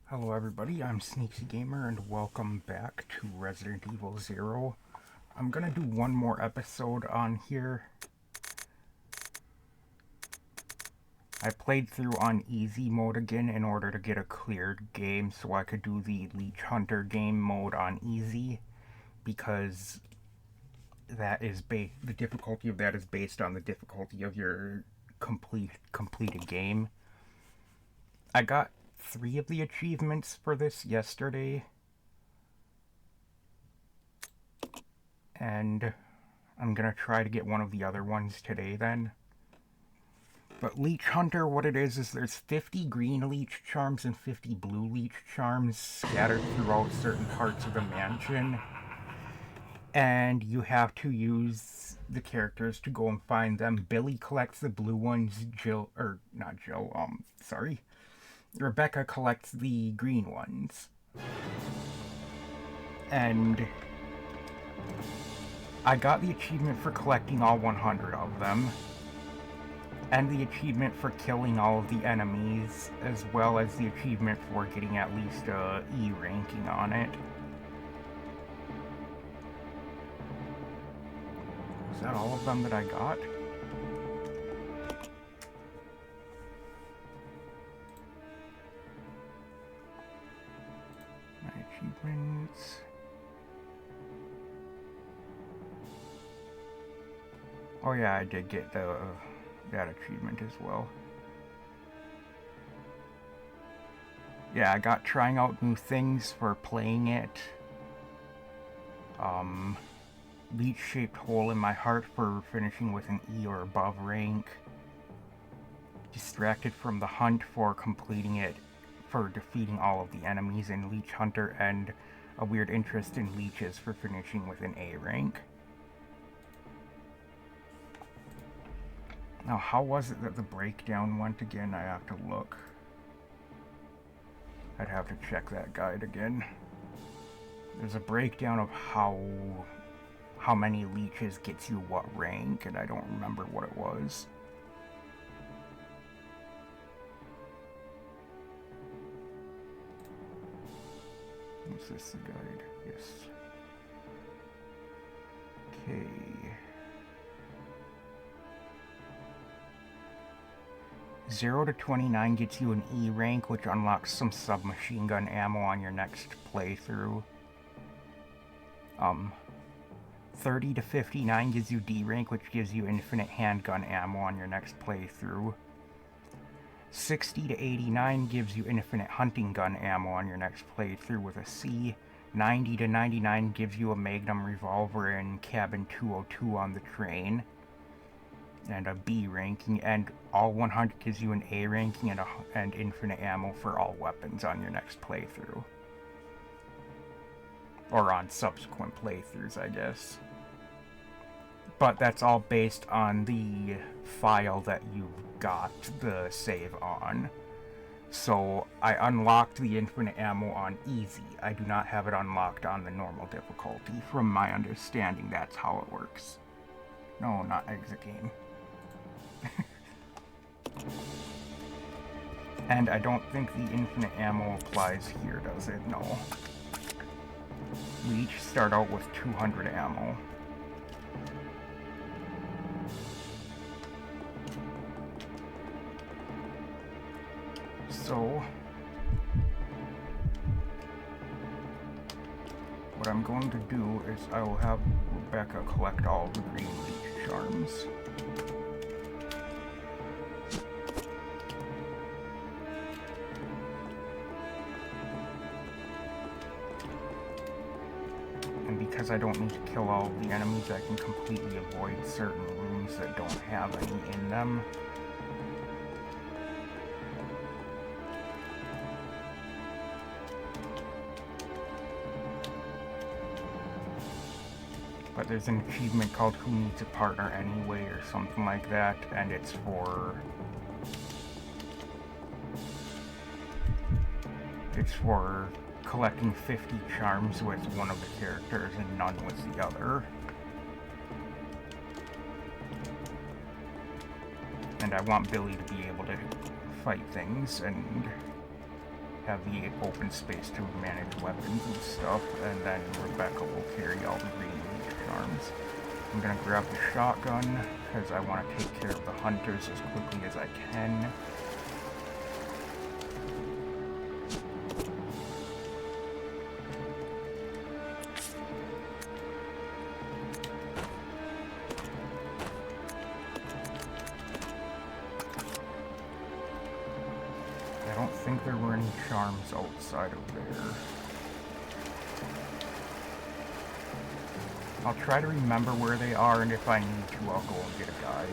Hello everybody, I'm Sneaky Gamer and welcome back to Resident Evil 0. I'm gonna do one more episode on here. I played through on easy mode again in order to get a cleared game so I could do the Leech Hunter game mode on easy, because the difficulty of that is based on the difficulty of your completed game. I got 3 of the achievements for this yesterday, and I'm gonna try to get one of the other ones today then. But Leech Hunter, what it is there's 50 green leech charms and 50 blue leech charms scattered throughout certain parts of the mansion. And you have to use the characters to go and find them. Billy collects the blue ones, Rebecca collects the green ones. And I got the achievement for collecting all 100 of them, and the achievement for killing all of the enemies, as well as the achievement for getting at least a E ranking on it. Is that all of them that I got? My achievements. Oh yeah, I did get that achievement as well. Yeah, I got trying out new things for playing it. Leech-shaped hole in my heart for finishing with an E or above rank. Distracted from the hunt for completing it, for defeating all of the enemies in Leech Hunter, and a weird interest in leeches for finishing with an A rank. Now, how was it that the breakdown went again? I have to look. I'd have to check that guide again. There's a breakdown of how many leeches gets you what rank, and I don't remember what it was. Is this the guide? Yes. Okay. Zero to 29 gets you an E rank, which unlocks some submachine gun ammo on your next playthrough. 30 to 59 gives you D rank, which gives you infinite handgun ammo on your next playthrough. 60 to 89 gives you infinite hunting gun ammo on your next playthrough with a C. 90 to 99 gives you a Magnum Revolver in cabin 202 on the train, and a B ranking, and all 100 gives you an A ranking and infinite ammo for all weapons on your next playthrough. Or on subsequent playthroughs, I guess. But that's all based on the file that you've got the save on. So I unlocked the infinite ammo on easy. I do not have it unlocked on the normal difficulty. From my understanding, that's how it works. No, not exit game. And I don't think the infinite ammo applies here, does it? No. We each start out with 200 ammo. So, what I'm going to do is I will have Rebecca collect all the green leech charms. And because I don't need to kill all of the enemies, I can completely avoid certain rooms that don't have any in them. But there's an achievement called Who Needs a Partner Anyway, or something like that, and it's for collecting 50 charms with one of the characters and none with the other. And I want Billy to be able to fight things and have the open space to manage weapons and stuff, and then Rebecca will carry all the green leech charms. I'm gonna grab the shotgun, because I want to take care of the hunters as quickly as I can. I don't think there were any charms outside of there. I'll try to remember where they are, and if I need to, I'll go and get a guide.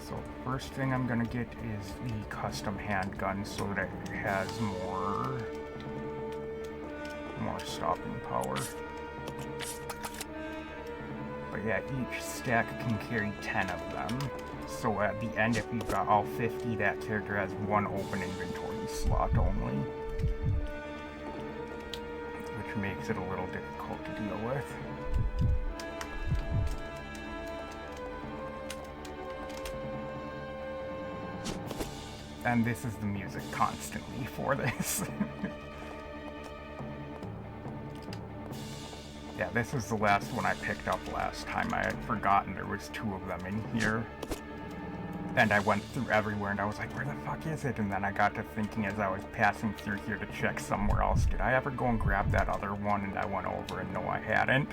So the first thing I'm gonna get is the custom handgun so that it has more stopping power. But yeah, each stack can carry 10 of them. So at the end, if you've got all 50, that character has one open inventory slot only. Which makes it a little difficult to deal with. And this is the music constantly for this. Yeah, this is the last one I picked up last time. I had forgotten there was 2 of them in here. And I went through everywhere and I was like, where the fuck is it? And then I got to thinking as I was passing through here to check somewhere else, did I ever go and grab that other one? And I went over and no, I hadn't.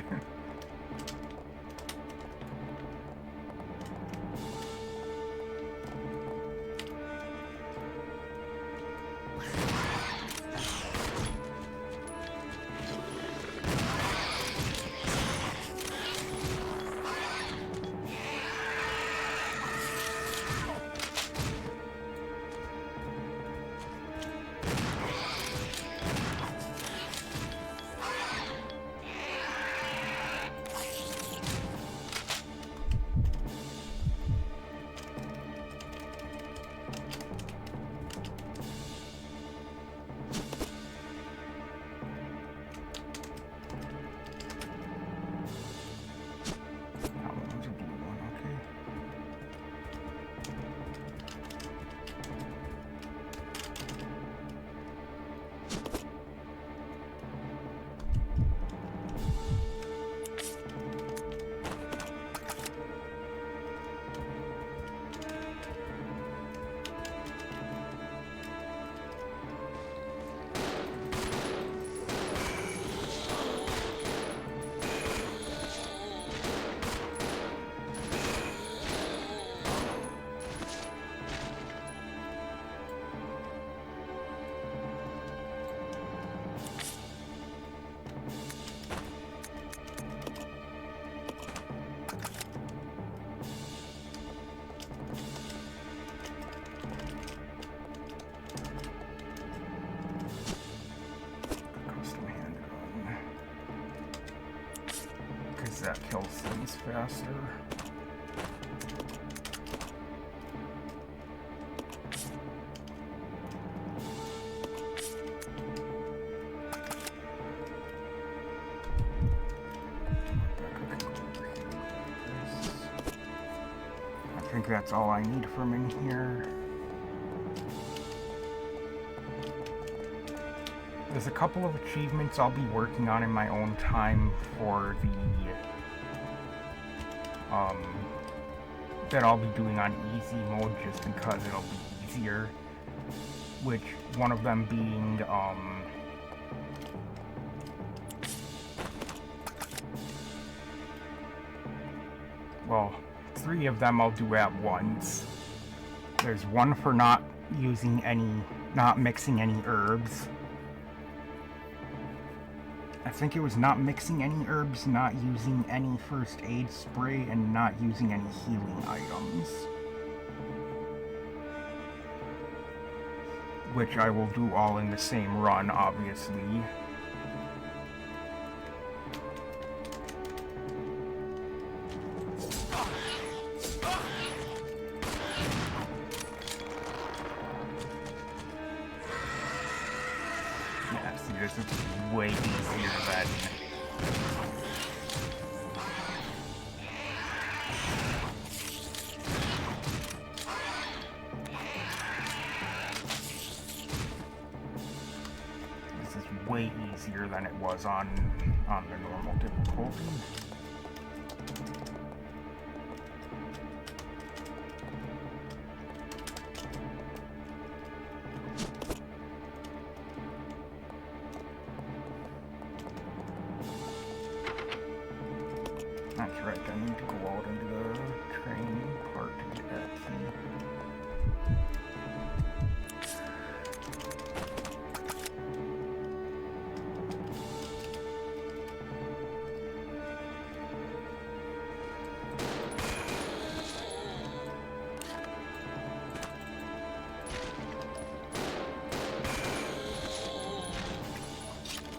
That kills things faster. I think that's all I need from in here. There's a couple of achievements I'll be working on in my own time for the that I'll be doing on easy mode just because it'll be easier, which one of them being well, 3 of them I'll do at once. There's one for not mixing any herbs. I think it was not mixing any herbs, not using any first aid spray, and not using any healing items. Which I will do all in the same run, obviously. Yeah, see, this is way way easier than... This is way easier than it was on the normal difficulty. That's right, I need to go out into the train part to get that key.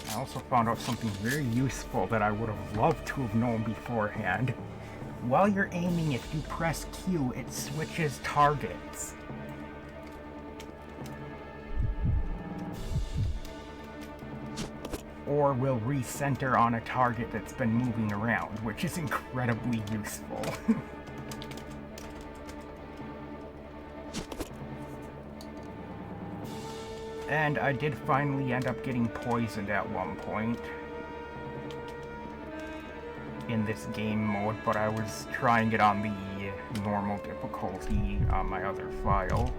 I also found out something very useful that I would have loved to have known beforehand. While you're aiming, if you press Q, it switches targets. Or will recenter on a target that's been moving around, which is incredibly useful. And I did finally end up getting poisoned at one point in this game mode, but I was trying it on the normal difficulty on my other file.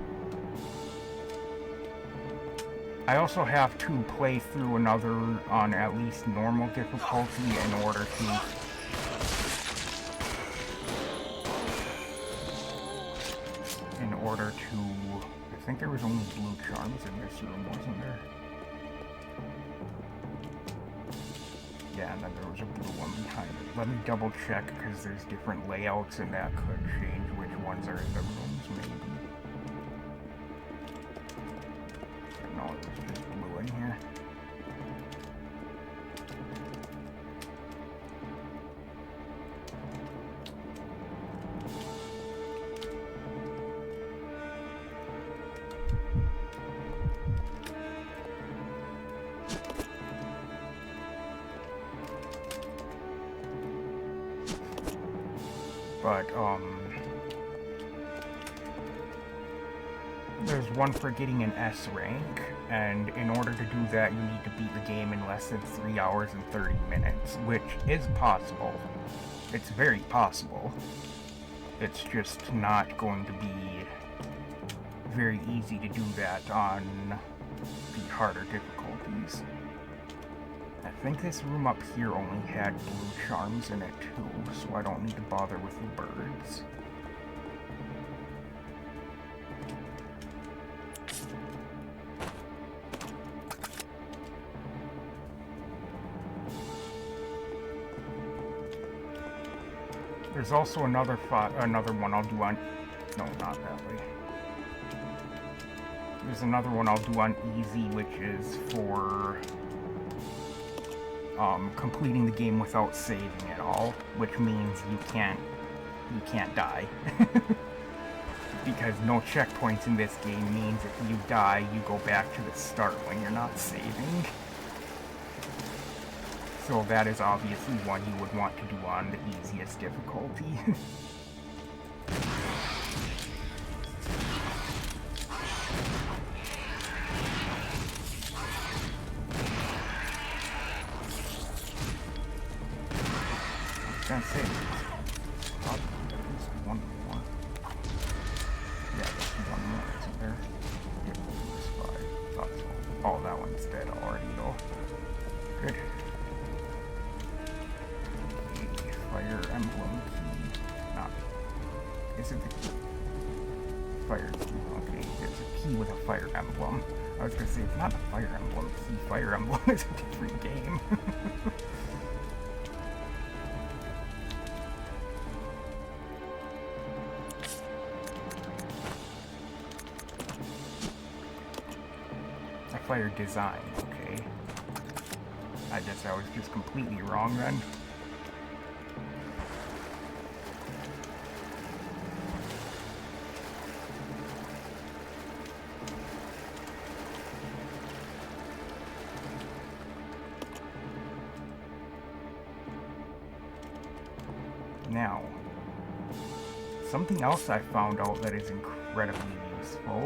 I also have to play through another on at least normal difficulty in order to I think there was only blue charms in this room, wasn't there? Yeah, and then there was a blue one behind it. Let me double check, because there's different layouts and that could change which ones are in the rooms, maybe. No, it was just blue in here. But, there's one for getting an S rank, and in order to do that, you need to beat the game in less than 3 hours and 30 minutes, which is possible. It's very possible. It's just not going to be very easy to do that on the harder difficulties. I think this room up here only had blue charms in it too, so I don't need to bother with the birds. There's also another one I'll do on... No, not that way. There's another one I'll do on easy, which is for... completing the game without saving at all, which means you can't die. Because no checkpoints in this game means if you die, you go back to the start when you're not saving. So that is obviously one you would want to do on the easiest difficulty. Gonna say probably at least one more. Yeah, there's one more, isn't there? Yeah, 5. Thought so. Oh, that one's dead already though. Good. The fire emblem key. Not. Is it the fire key? Okay, there's a key with a fire emblem. I was gonna say it's not a fire emblem key. Fire emblem is a different game. Fire design, okay. I guess I was just completely wrong then. Now, something else I found out that is incredibly useful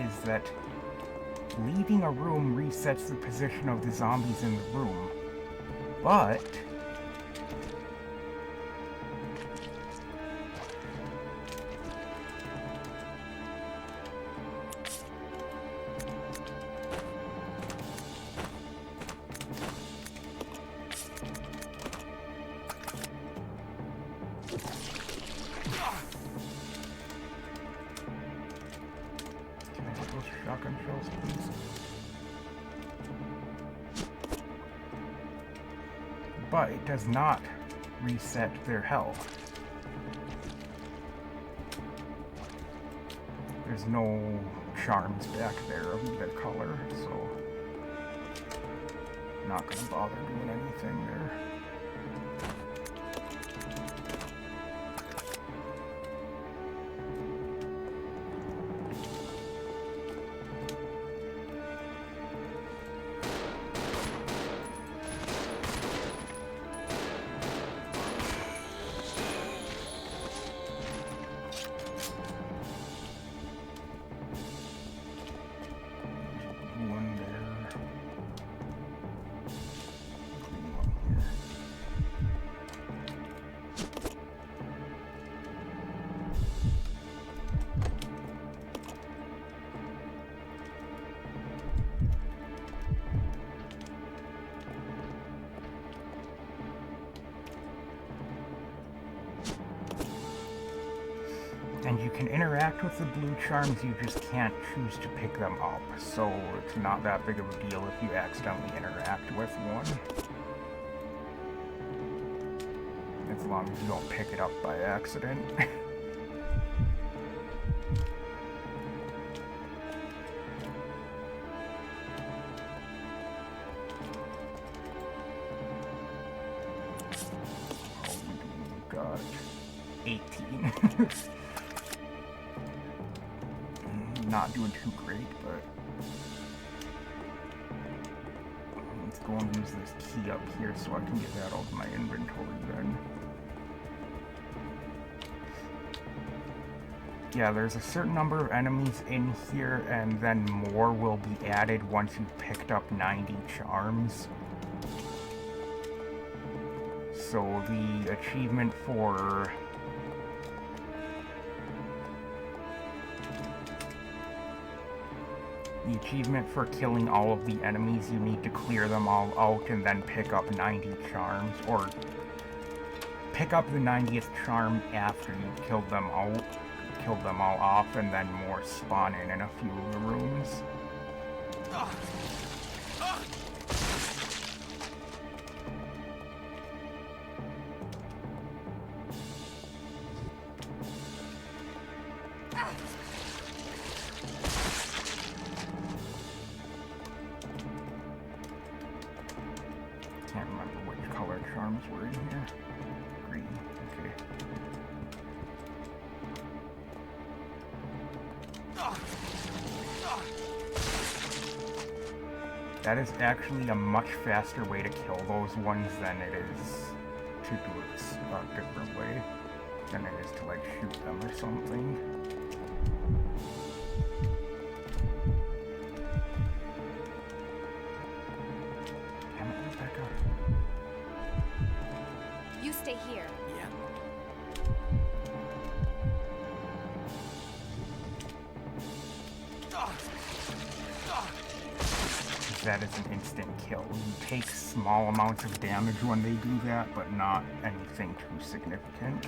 is that leaving a room resets the position of the zombies in the room, but shotgun shells, please. But it does not reset their health. There's no charms back there of either color, so not gonna bother doing anything there. And you can interact with the blue charms, you just can't choose to pick them up. So it's not that big of a deal if you accidentally interact with one. As long as you don't pick it up by accident. Oh, we got 18. Not doing too great, but let's go and use this key up here so I can get that out of my inventory then. Yeah, there's a certain number of enemies in here, and then more will be added once you've picked up 90 charms. So the achievement for killing all of the enemies, you need to clear them all out and then pick up 90 charms, or pick up the 90th charm after you've killed them all off, and then more spawn in a few of the rooms. Can't remember which color charms were in here. Green, okay. That is actually a much faster way to kill those ones than it is to do it a different way. Than it is to, like, shoot them or something. You stay here. Yeah. That is an instant kill. You take small amounts of damage when they do that, but not anything too significant.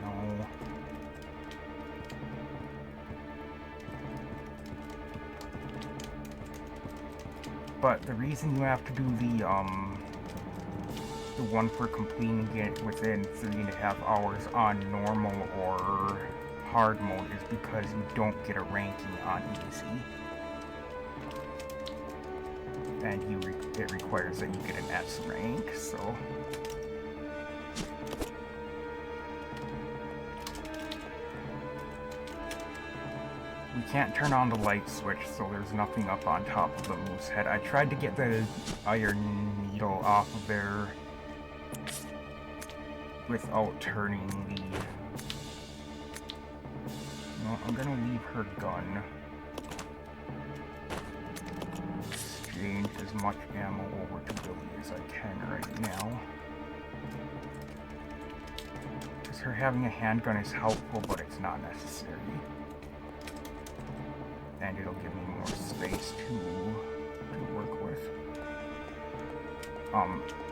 No. But the reason you have to do the one for completing it within 3.5 hours on normal or hard mode is because you don't get a ranking on easy. And it requires that you get an S rank, so... We can't turn on the light switch, so there's nothing up on top of the moose head. I tried to get the iron needle off of there without turning the... Well, I'm gonna leave her gun. Exchange as much ammo over to Billy as I can right now. Because her having a handgun is helpful, but it's not necessary. And it'll give me more space to work with.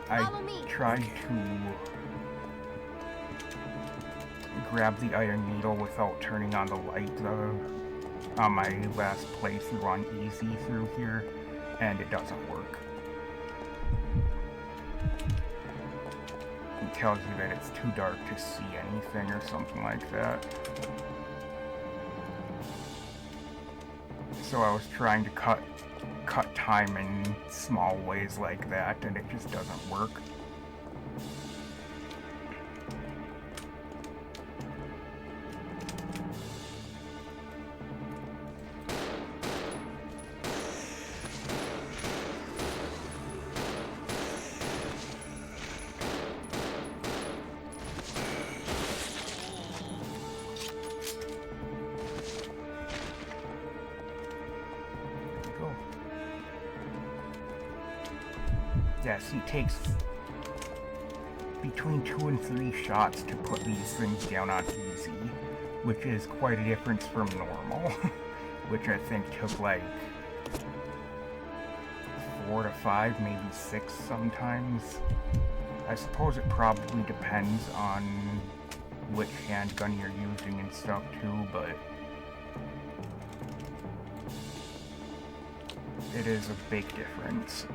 I tried to grab the iron needle without turning on the light on my last playthrough on easy through here, and it doesn't work. It tells you that it's too dark to see anything or something like that. So I was trying to cut time in small ways like that, and it just doesn't work. Yes, it takes between 2 and 3 shots to put these things down on easy, which is quite a difference from normal, which I think took like 4 to 5, maybe 6 sometimes. I suppose it probably depends on which handgun you're using and stuff too, but it is a big difference.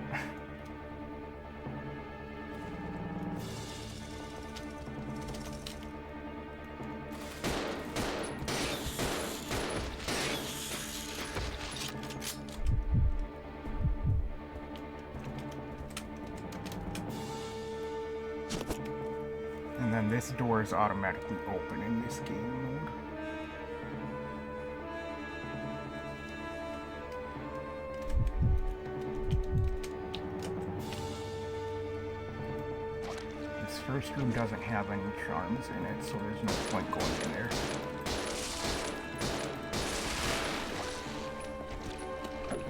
And then this door is automatically open in this game mode. This first room doesn't have any charms in it, so there's no point going in there.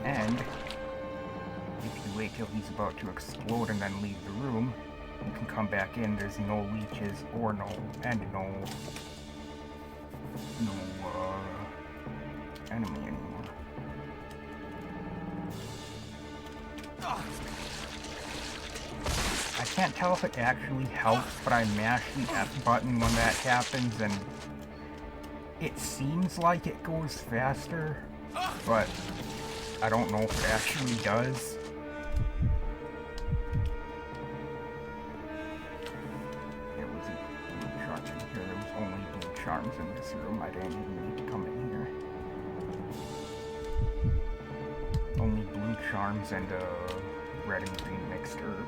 And if you wait till he's about to explode and then leave the room, you can come back in. There's no leeches or no enemy anymore. I can't tell if it actually helps, but I mash the F button when that happens, and it seems like it goes faster, but I don't know if it actually does. Charms in this room. I didn't even need to come in here. Only blue charms and red and green mixed herb.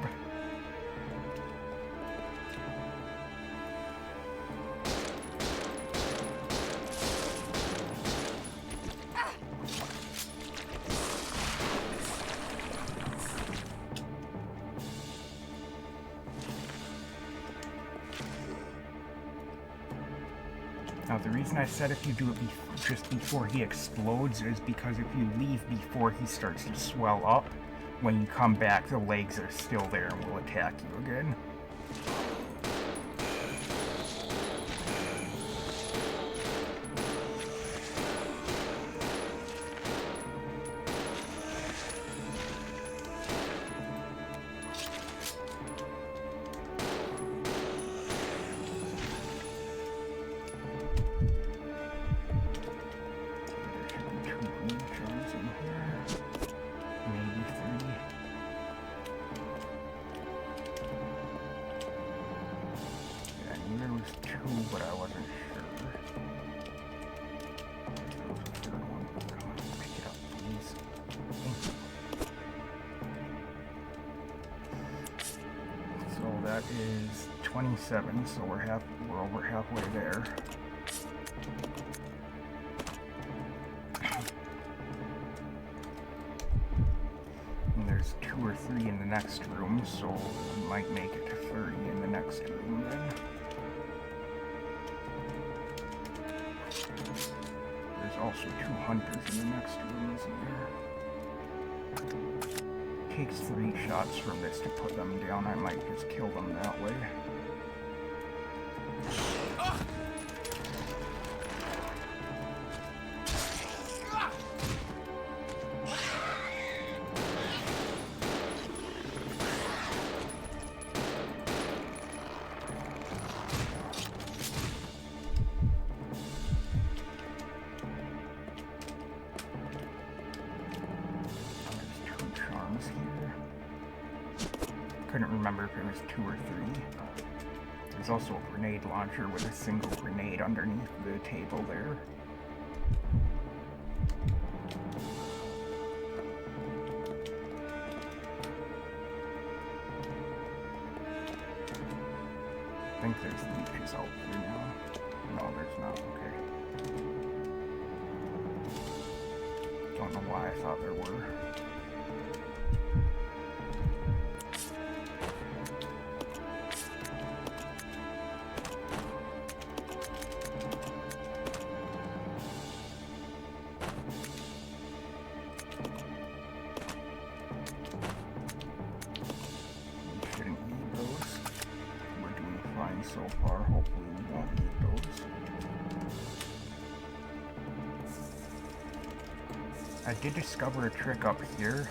Now, the reason I said if you do it just before he explodes is because if you leave before he starts to swell up, when you come back, the legs are still there and will attack you again. But I wasn't sure. There was a third one. Come on, pick it up, please. Thank you. So that is 27, so we're over halfway there. 23 in the next room, so we might make it to 30 in the next room then. There's also 2 hunters in the next room, isn't there? Takes 3 shots from this to put them down. I might just kill them that way. Couldn't remember if it was 2 or 3. There's also a grenade launcher with a single grenade underneath the table there. I think there's leeches out here now. No, there's not. Okay. Don't know why I thought there were. So far, hopefully we won't need those. I did discover a trick up here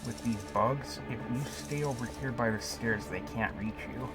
with these bugs. If you stay over here by the stairs, they can't reach you.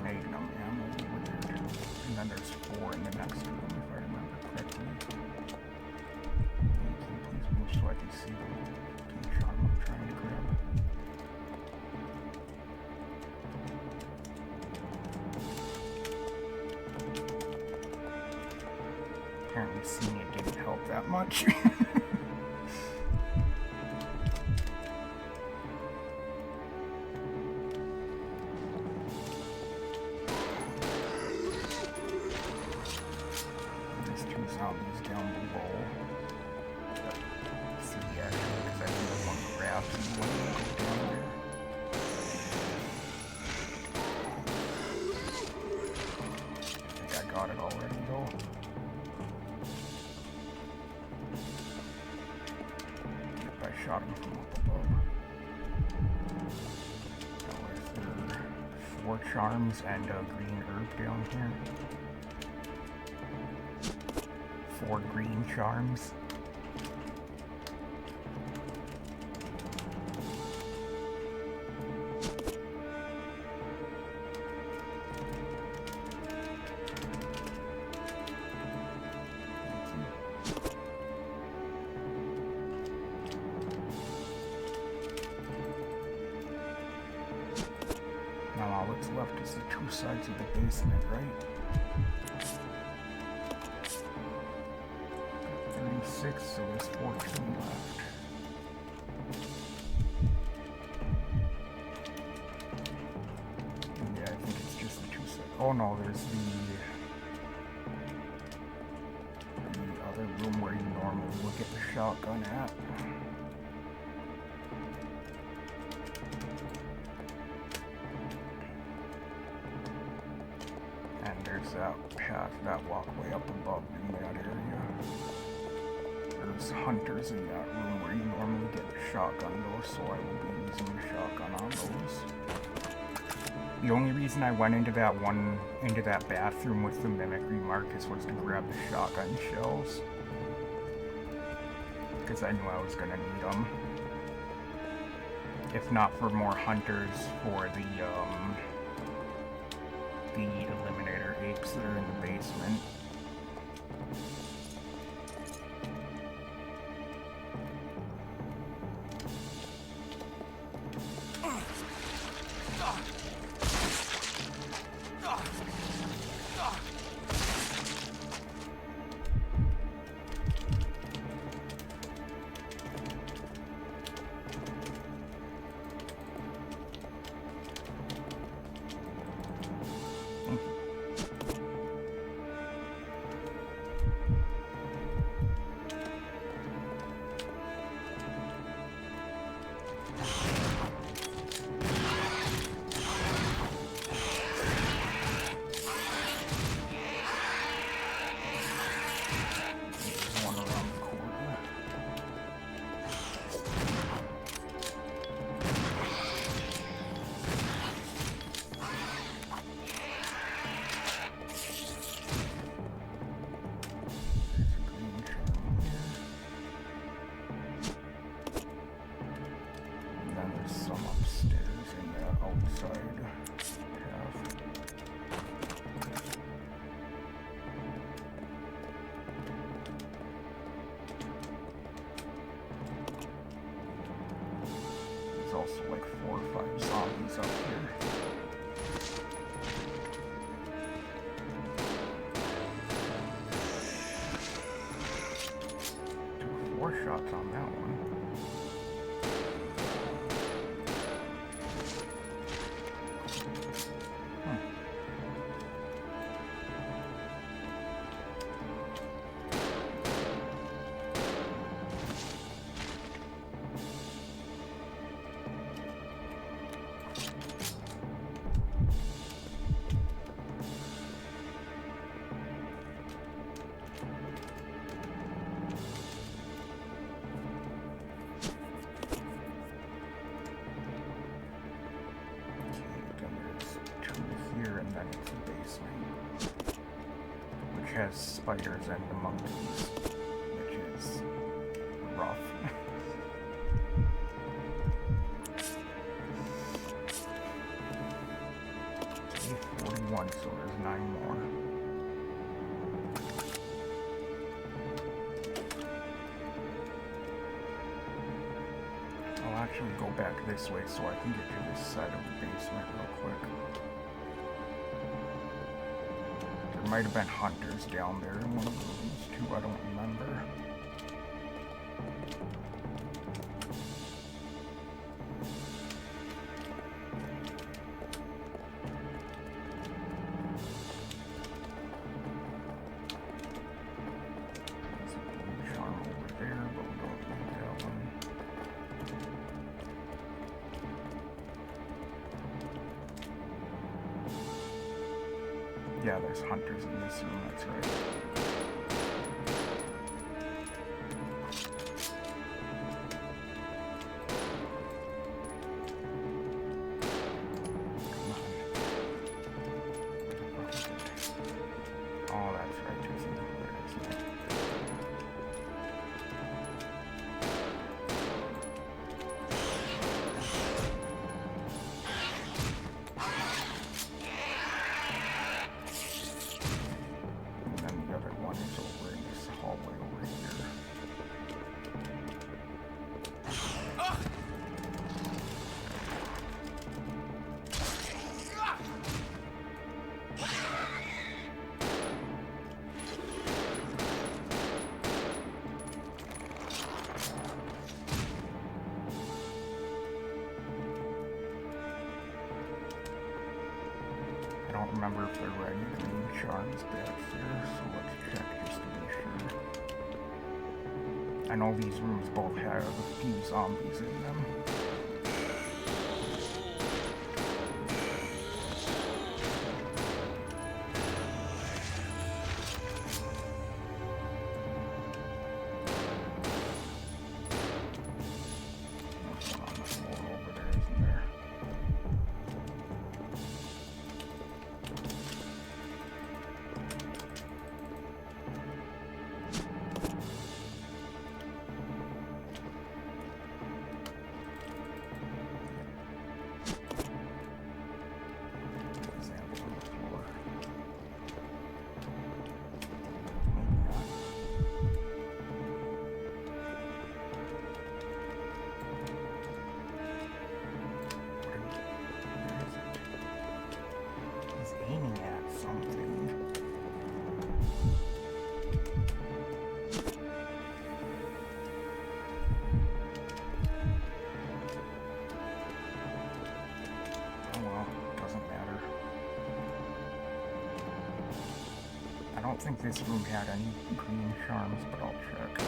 Magnum ammo over there, and then there's 4 in the next room, if I remember correctly. Please move so I can see the charm I'm trying to grab. Apparently seeing it didn't help that much. Zombies down below. Let's see the action because I think the one grabs and one go down there. I think I got it already though. If I shot him from up above. Now there's 4 charms and a green herb down here. 4 green charms. Now all that's left is the 2 sides of the basement, right? 36, so there's 14 left. Yeah, I think it's just the 2 sides. Oh no, there's the other room where you normally would get the shotgun at. And there's that path, that walkway up above in that area. There's hunters in that room where you normally get the shotgun though, so I will be using the shotgun on those. The only reason I went into that bathroom with the mimicry marcus was to grab the shotgun shells. Because I knew I was gonna need them. If not for more hunters for the the Eliminator apes that are in the basement. Also like 4 or 5 zombies up here. 4 shots on that one. Has spiders and the monkeys, which is rough. 41, so there's 9 more. I'll actually go back this way so I can get to this side of the basement real quick. There might have been hunters down there in one of the rooms too, I don't remember. There's a blue charm over there, but we don't need that one. Yeah, there's hunters in this room, that's right. Oh, that's right, there's another, isn't it? I don't remember if there were any green charms back here, so let's check just to be sure. I know these rooms both have a few zombies in them. don't think this room had any green charms, but I'll check.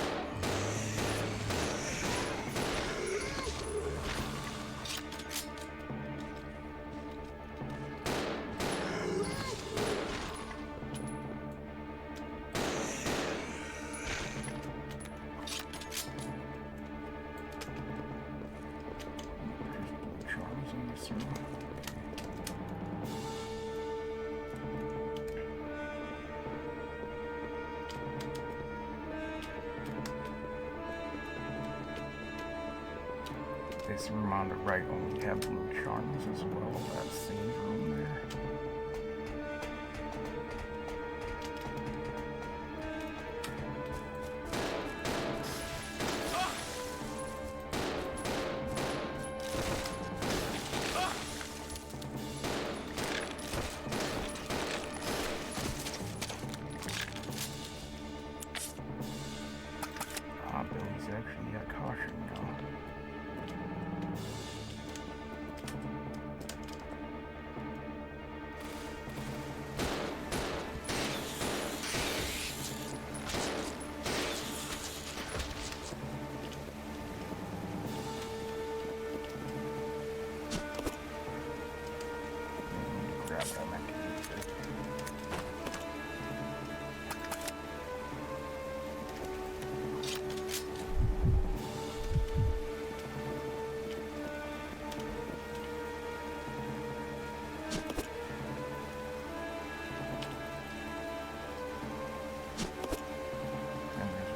This room on the right only have blue charms as well, that save room there. Billy's actually at caution now.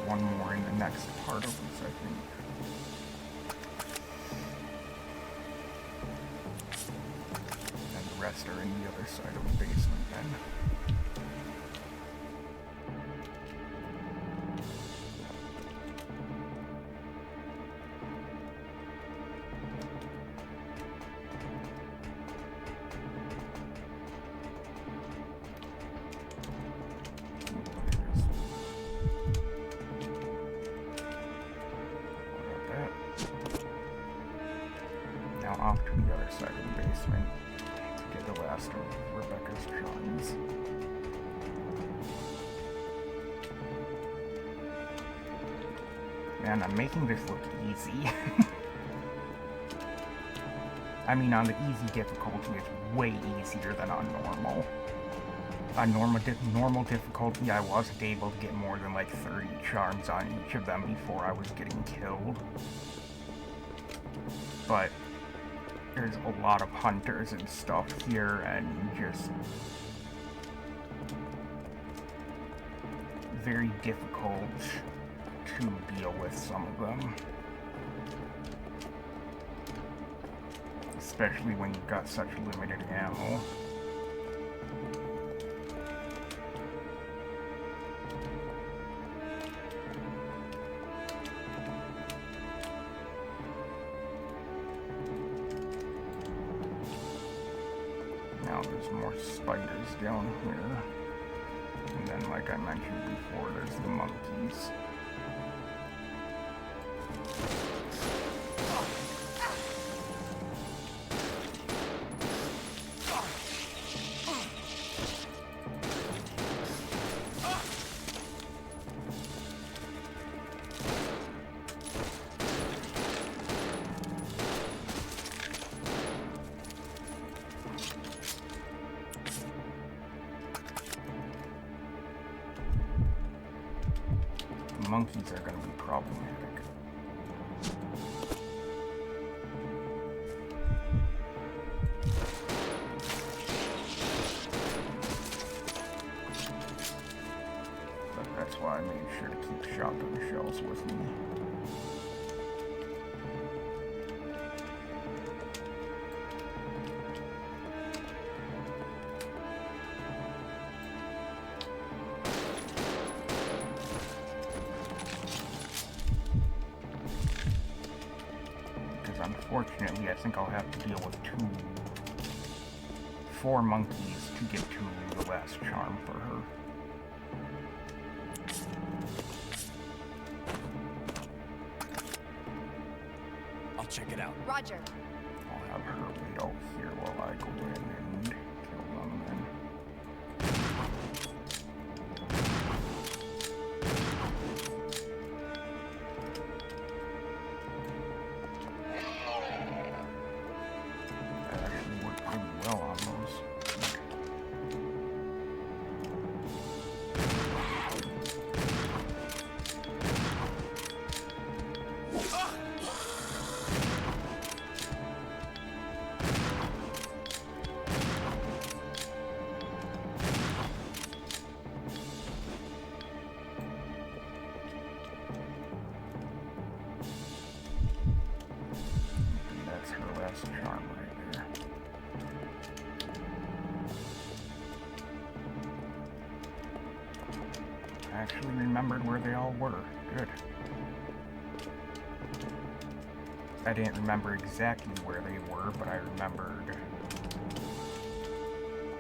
One more in the next part of this, I think. And the rest are in the other side of the basement then. Off to the other side of the basement to get the last of Rebecca's charms. Man, I'm making this look easy. I mean, on the easy difficulty, it's way easier than on normal. On normal difficulty, I wasn't able to get more than like 30 charms on each of them before I was getting killed. But there's a lot of hunters and stuff here, and just very difficult to deal with some of them. Especially when you've got such limited ammo. Now there's more spiders down here. And then, like I mentioned before, there's the monkeys. Monkeys are going to be problematic. But that's why I made sure to keep shotgun shells with me. Unfortunately, I think I'll have to deal with 4 monkeys to get to the last charm for her. I'll check it out. Roger. I'll have her wait out here while I go in and kill them then. That's a charm right there. I actually remembered where they all were. Good. I didn't remember exactly where they were, but I remembered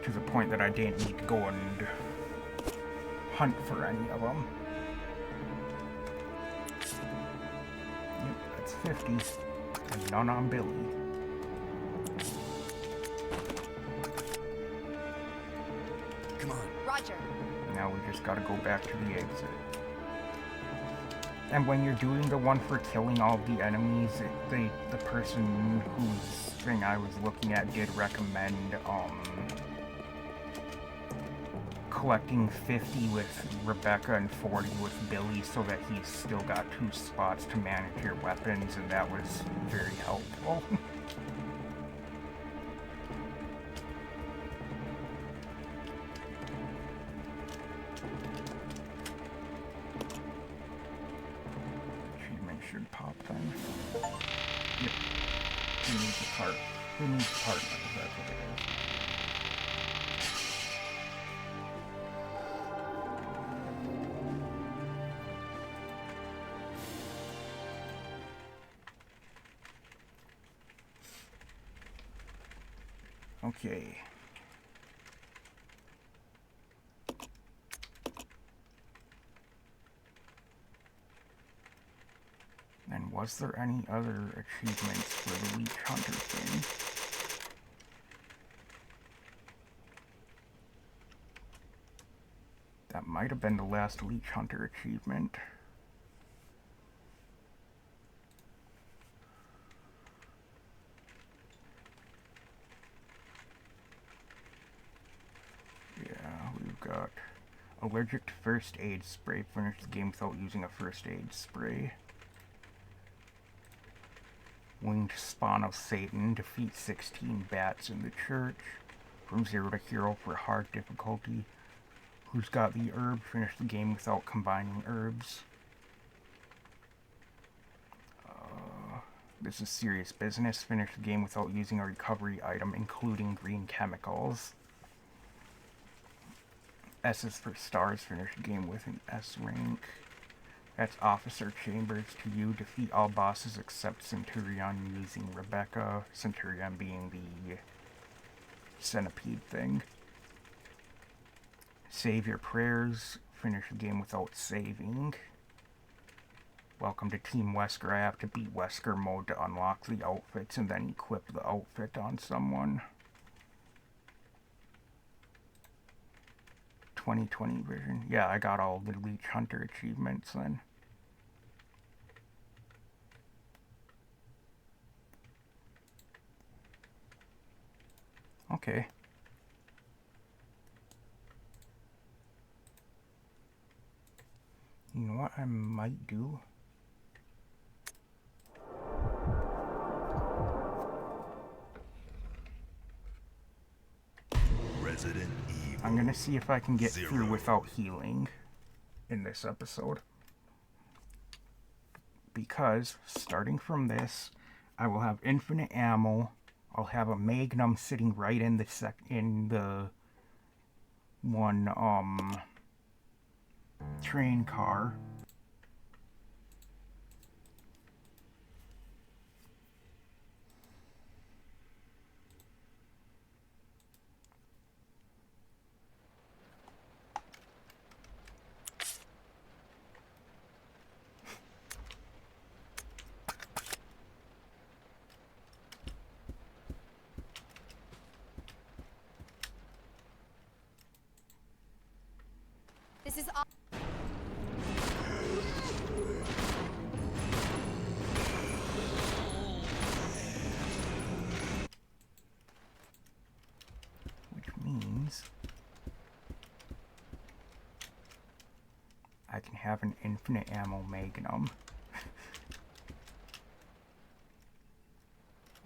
to the point that I didn't need to go and hunt for any of them. Yep, that's 50. And none on Billy. Come on. Roger. Now we just gotta go back to the exit. And when you're doing the one for killing all the enemies, the person whose thing I was looking at did recommend collecting 50 with Rebecca and 40 with Billy so that he's still got 2 spots to manage your weapons, and that was very helpful. Should pop then. Yep. Who needs a part? Who needs a partner? That's what it is. Okay. And was there any other achievements for the Leech Hunter thing? That might have been the last Leech Hunter achievement. Yeah, we've got allergic to first aid spray. Finish the game without using a first aid spray. Winged Spawn of Satan. Defeat 16 bats in the church. From 0 to hero for hard difficulty. Who's got the herb? Finish the game without combining herbs. This is serious business. Finish the game without using a recovery item, including green chemicals. S is for stars. Finish the game with an S rank. That's Officer Chambers to you. Defeat all bosses except Centurion using Rebecca. Centurion being the centipede thing. Save your prayers. Finish the game without saving. Welcome to Team Wesker. I have to beat Wesker mode to unlock the outfits and then equip the outfit on someone. 2020 vision. Yeah, I got all the Leech Hunter achievements then. Okay. You know what I might do? Resident Evil. I'm gonna see if I can get through without healing in this episode. Because, starting from this, I will have infinite ammo. I'll have a Magnum sitting right in the one, train car. This is all. Which means I can have an infinite ammo Magnum.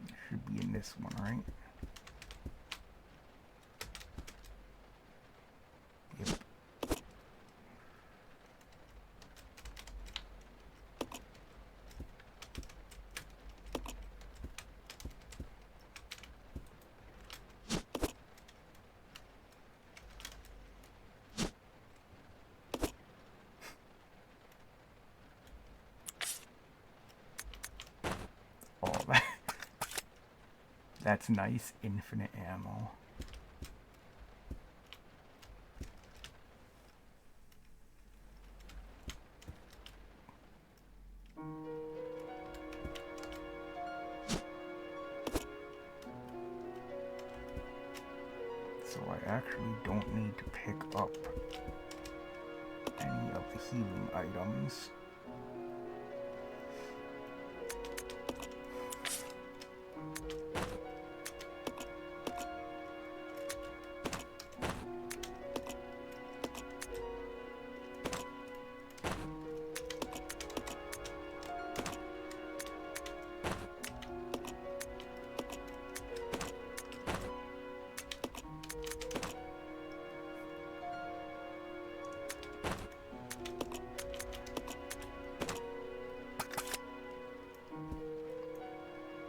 It should be in this one, right? Yep. That's nice, infinite ammo. So I actually don't need to pick up any of the healing items.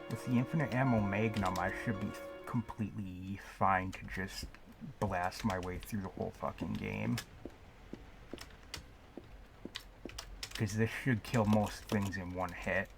With the infinite ammo Magnum, I should be completely fine to just blast my way through the whole fucking game. Because this should kill most things in one hit.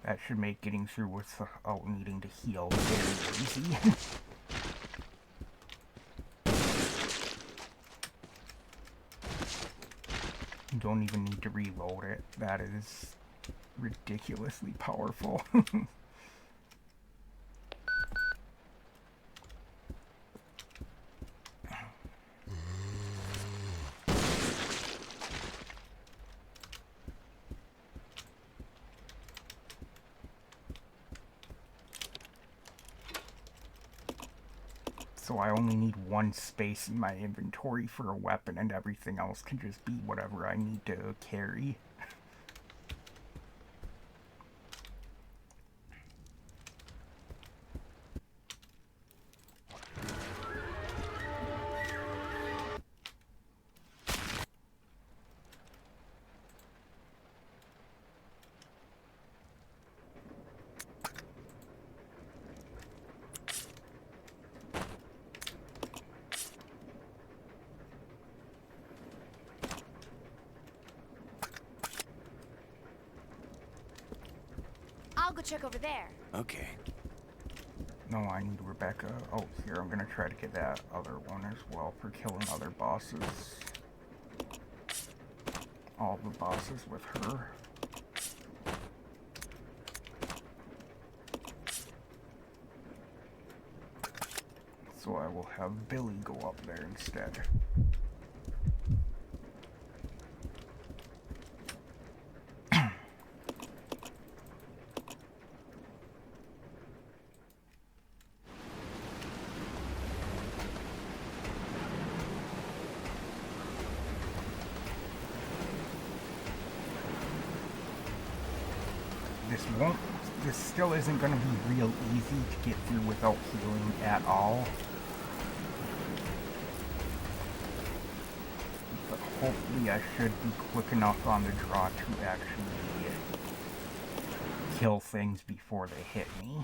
That should make getting through without needing to heal very easy. You don't even need to reload it. That is ridiculously powerful. So I only need one space in my inventory for a weapon, and everything else can just be whatever I need to carry. I'll go check over there. Okay. No, I need Rebecca. Oh, here, I'm gonna try to get that other one as well for killing other bosses. All the bosses with her. So I will have Billy go up there instead. This still isn't going to be real easy to get through without healing at all. But hopefully I should be quick enough on the draw to actually kill things before they hit me.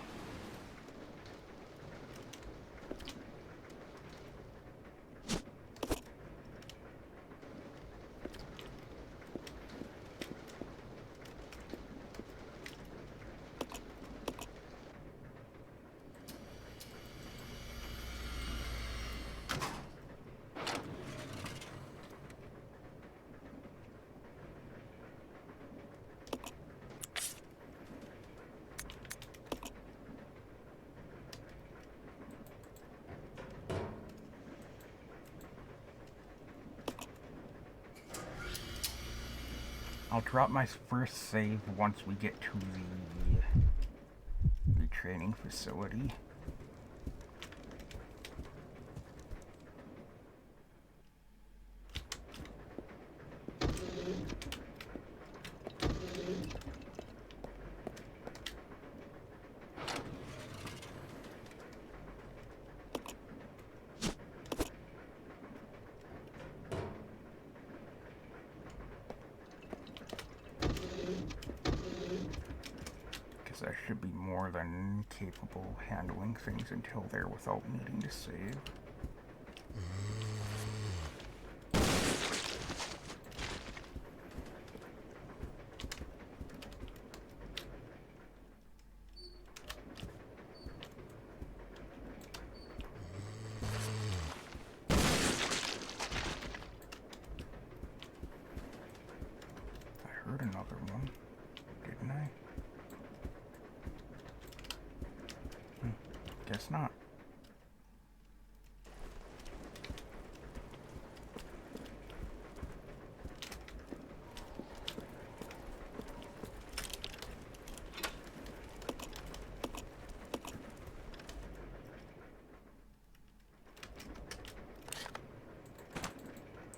I'll drop my first save once we get to the training facility. that should be more than capable handling things until there without needing to save. I heard another one, didn't I? Guess not.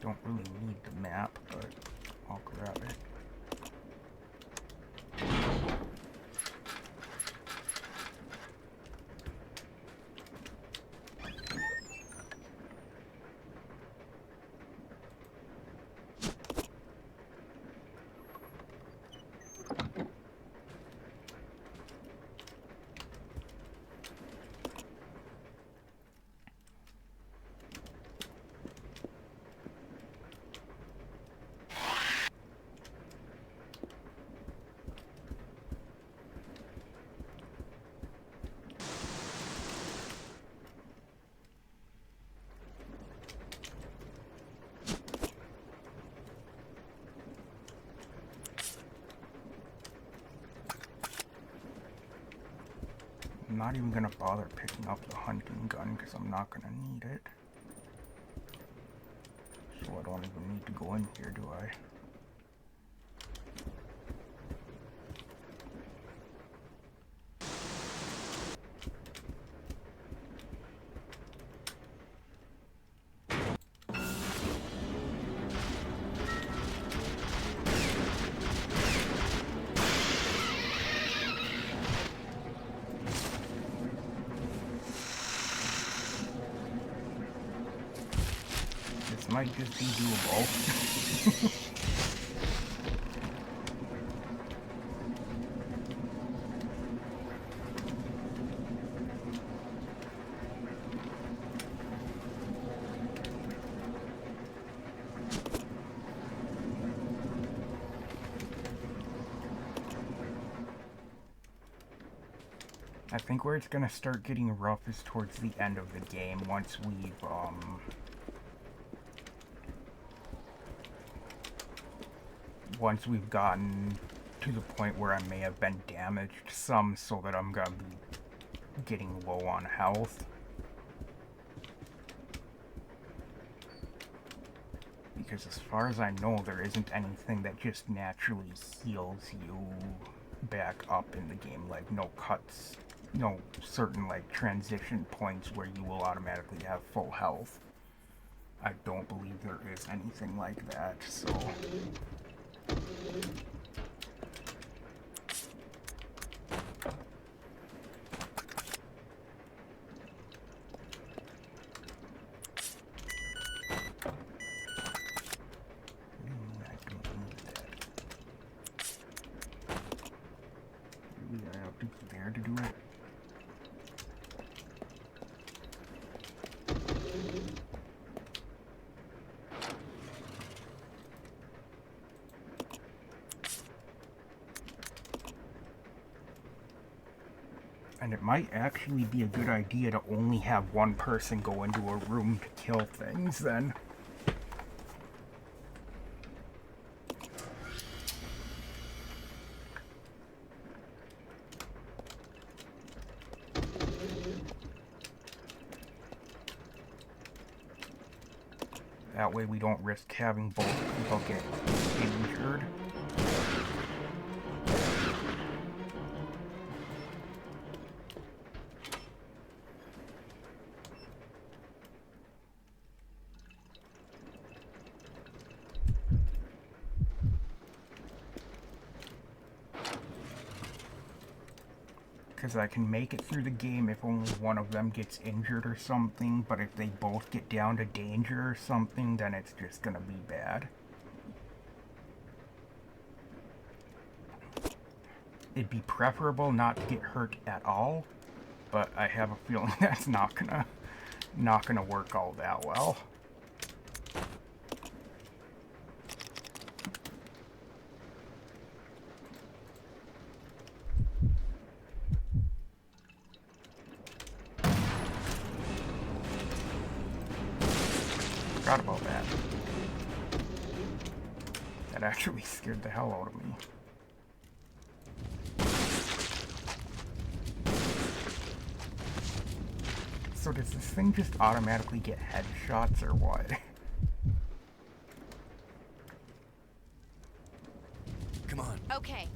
Don't really need the map, but I'll grab it. I'm not even gonna bother picking up the hunting gun because I'm not gonna need it. So I don't even need to go in here, do I? This might just be doable. I think where it's gonna start getting rough is towards the end of the game, once we've gotten to the point where I may have been damaged some, so that I'm gonna be getting low on health. Because as far as I know, there isn't anything that just naturally heals you back up in the game, like no cuts, no certain like transition points where you will automatically have full health. I don't believe there is anything like that, so... To do it. And it might actually be a good idea to only have one person go into a room to kill things then. That way we don't risk having both people get injured. Because I can make it through the game if only one of them gets injured or something, but if they both get down to danger or something, then it's just gonna be bad. it'd be preferable not to get hurt at all, but I have a feeling that's not gonna work all that well. Forgot about that. That actually scared the hell out of me. So does this thing just automatically get headshots or what? Come on. Okay.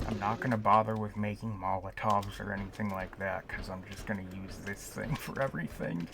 I'm not gonna bother with making Molotovs or anything like that, because I'm just gonna use this thing for everything.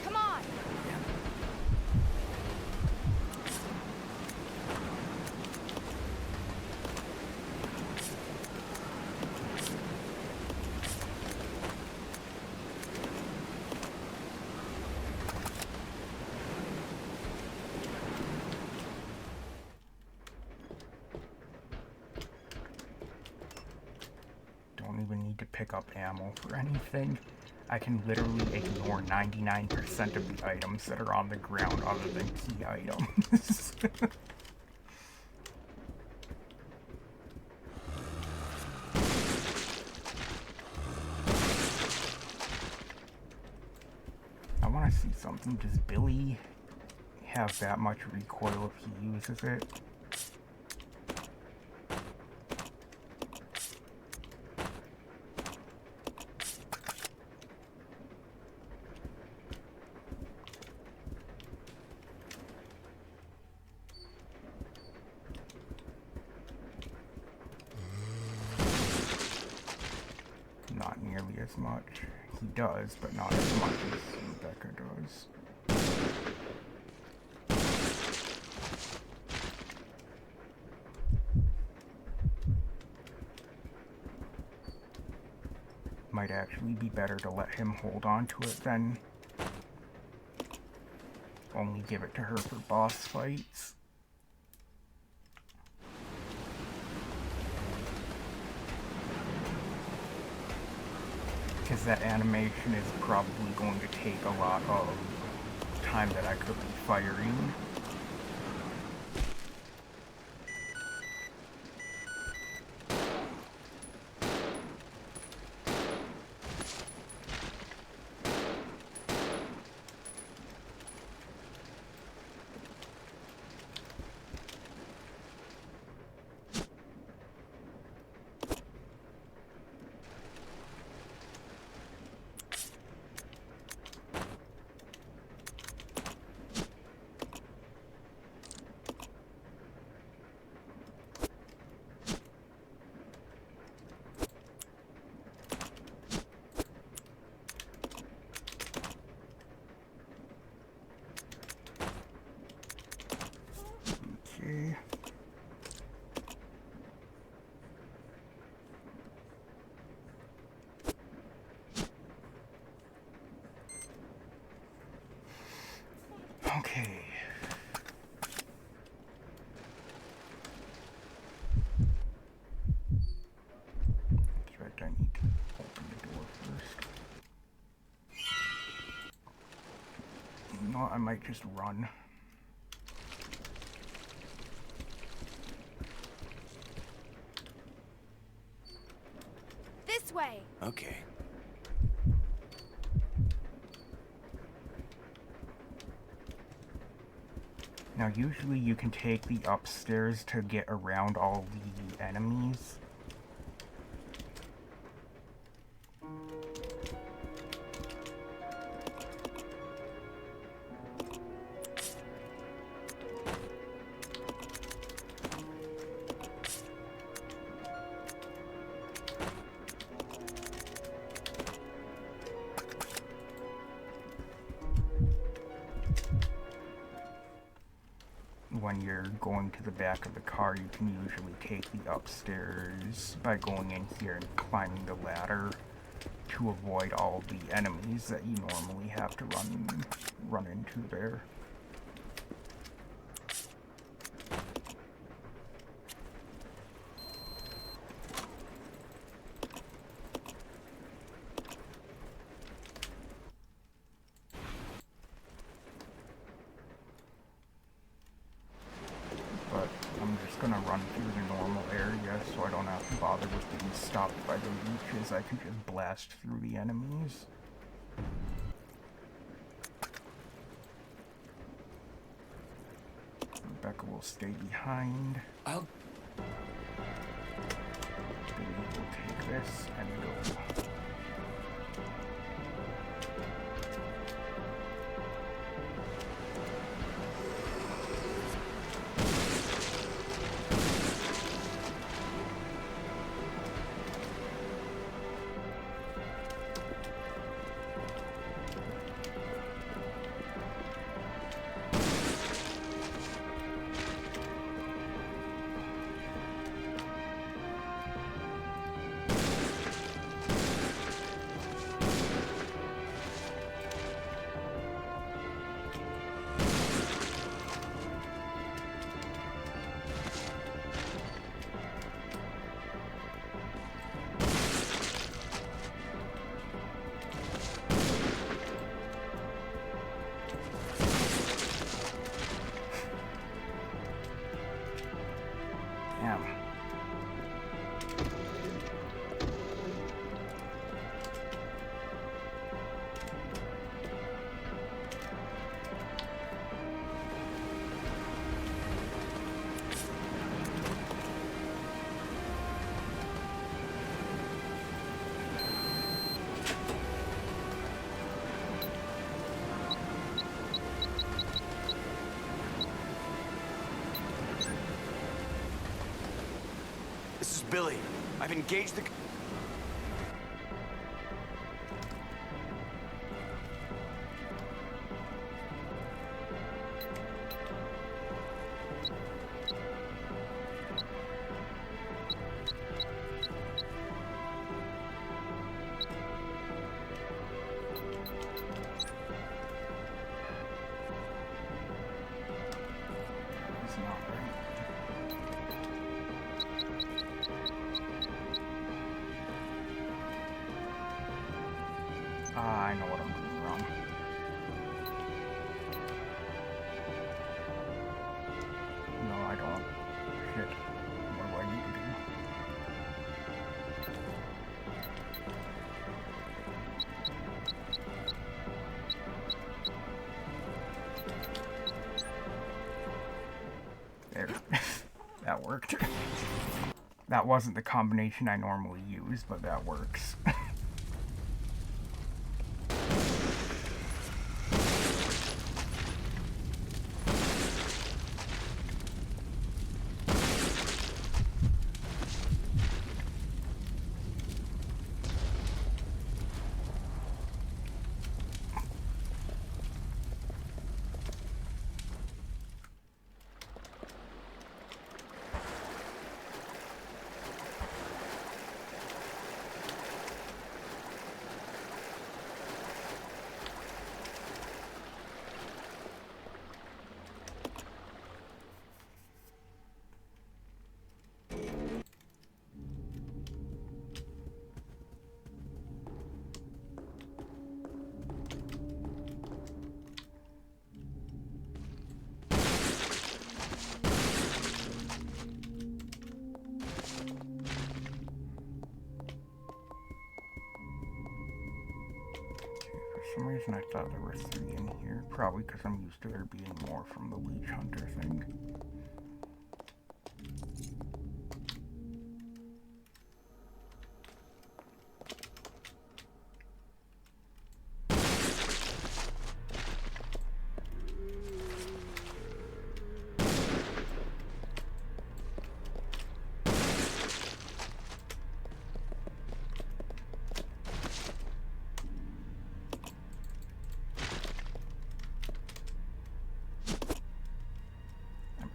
Come on. Don't even need to pick up ammo for anything. I can literally ignore 99% of the items that are on the ground other than key items. I want to see something. Does Billy have that much recoil if he uses it? Not nearly as much. He does, but not as much as Rebecca does. Might actually be better to let him hold on to it than only give it to her for boss fights. Because that animation is probably going to take a lot of time that I could be firing. Okay. Okay. That's right, I need to open the door first. No, I might just run. This way. Okay. Now usually you can take the upstairs to get around all the enemies. When you're going to the back of the car, you can usually take the upstairs by going in here and climbing the ladder to avoid all the enemies that you normally have to run into there. Gonna run through the normal area so I don't have to bother with being stopped by the leeches. I can just blast through the enemies. Rebecca will stay behind. I'll... Billy will take this and go. This is Billy. I've engaged the... It's not right. I know what I'm doing wrong. No, I don't. Shit. What do I need to do? There. That worked. That wasn't the combination I normally use, but that works. some reason I thought there were 3 in here. Probably because I'm used to there being more from the Leech Hunter thing.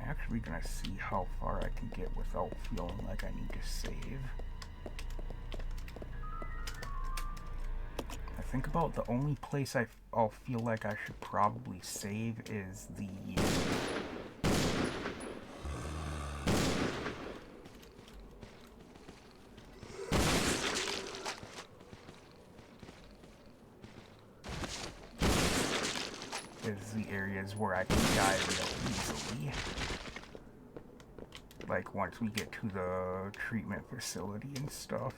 Actually gonna see how far I can get without feeling like I need to save. I think about the only place I'll feel like I should probably save is the areas where I can die real easily. Like once we get to the treatment facility and stuff.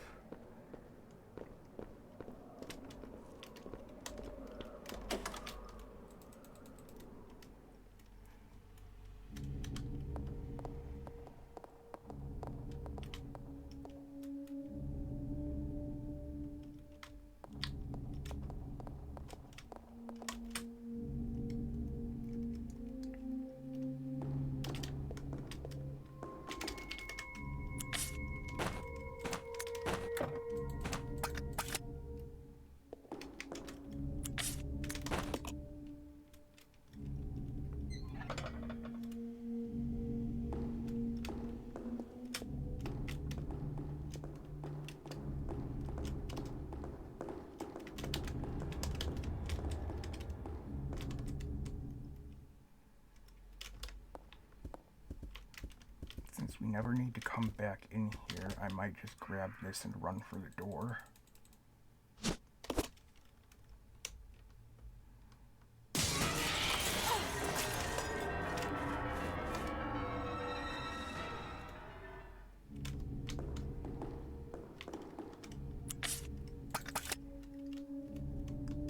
Since we never need to come back in here, I might just grab this and run for the door.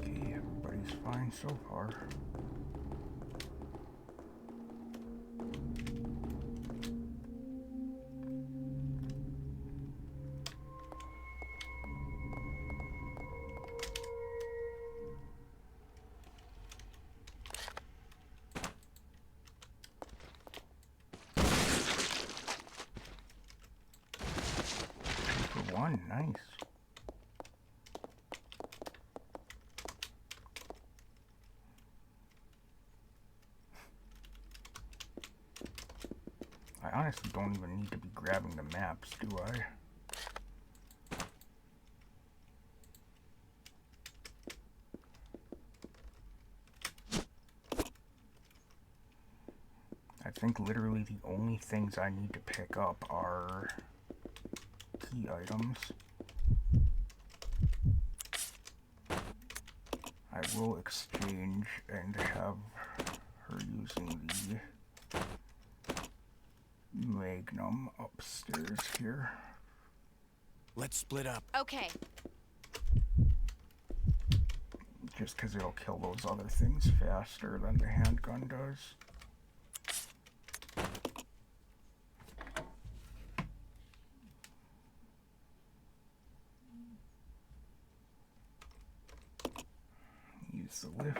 Okay, everybody's fine so far. Nice. I honestly don't even need to be grabbing the maps, do I? I think literally the only things I need to pick up are key items. I will exchange and have her using the Magnum upstairs here. Let's split up. Okay. Just because it'll kill those other things faster than the handgun does. Use the lift.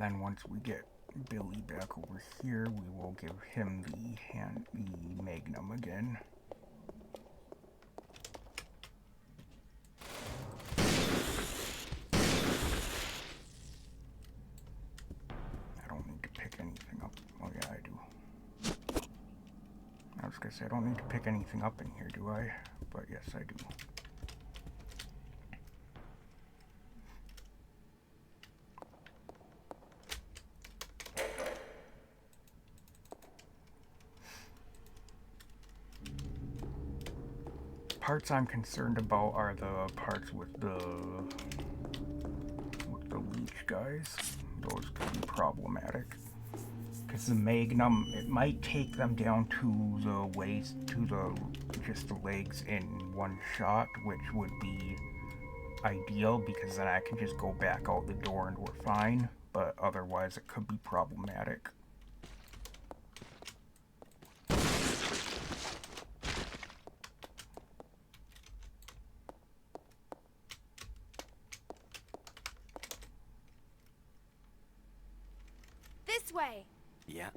then once we get Billy back over here, we will give him the Magnum again. I don't need to pick anything up. Oh yeah, I do. I was gonna say I don't need to pick anything up in here, do I? But yes, I do. Parts I'm concerned about are the parts with the leech guys. Those could be problematic. Because the Magnum, it might take them down to the waist, just the legs in one shot, which would be ideal because then I can just go back out the door and we're fine. But otherwise, it could be problematic. This way. Yeah.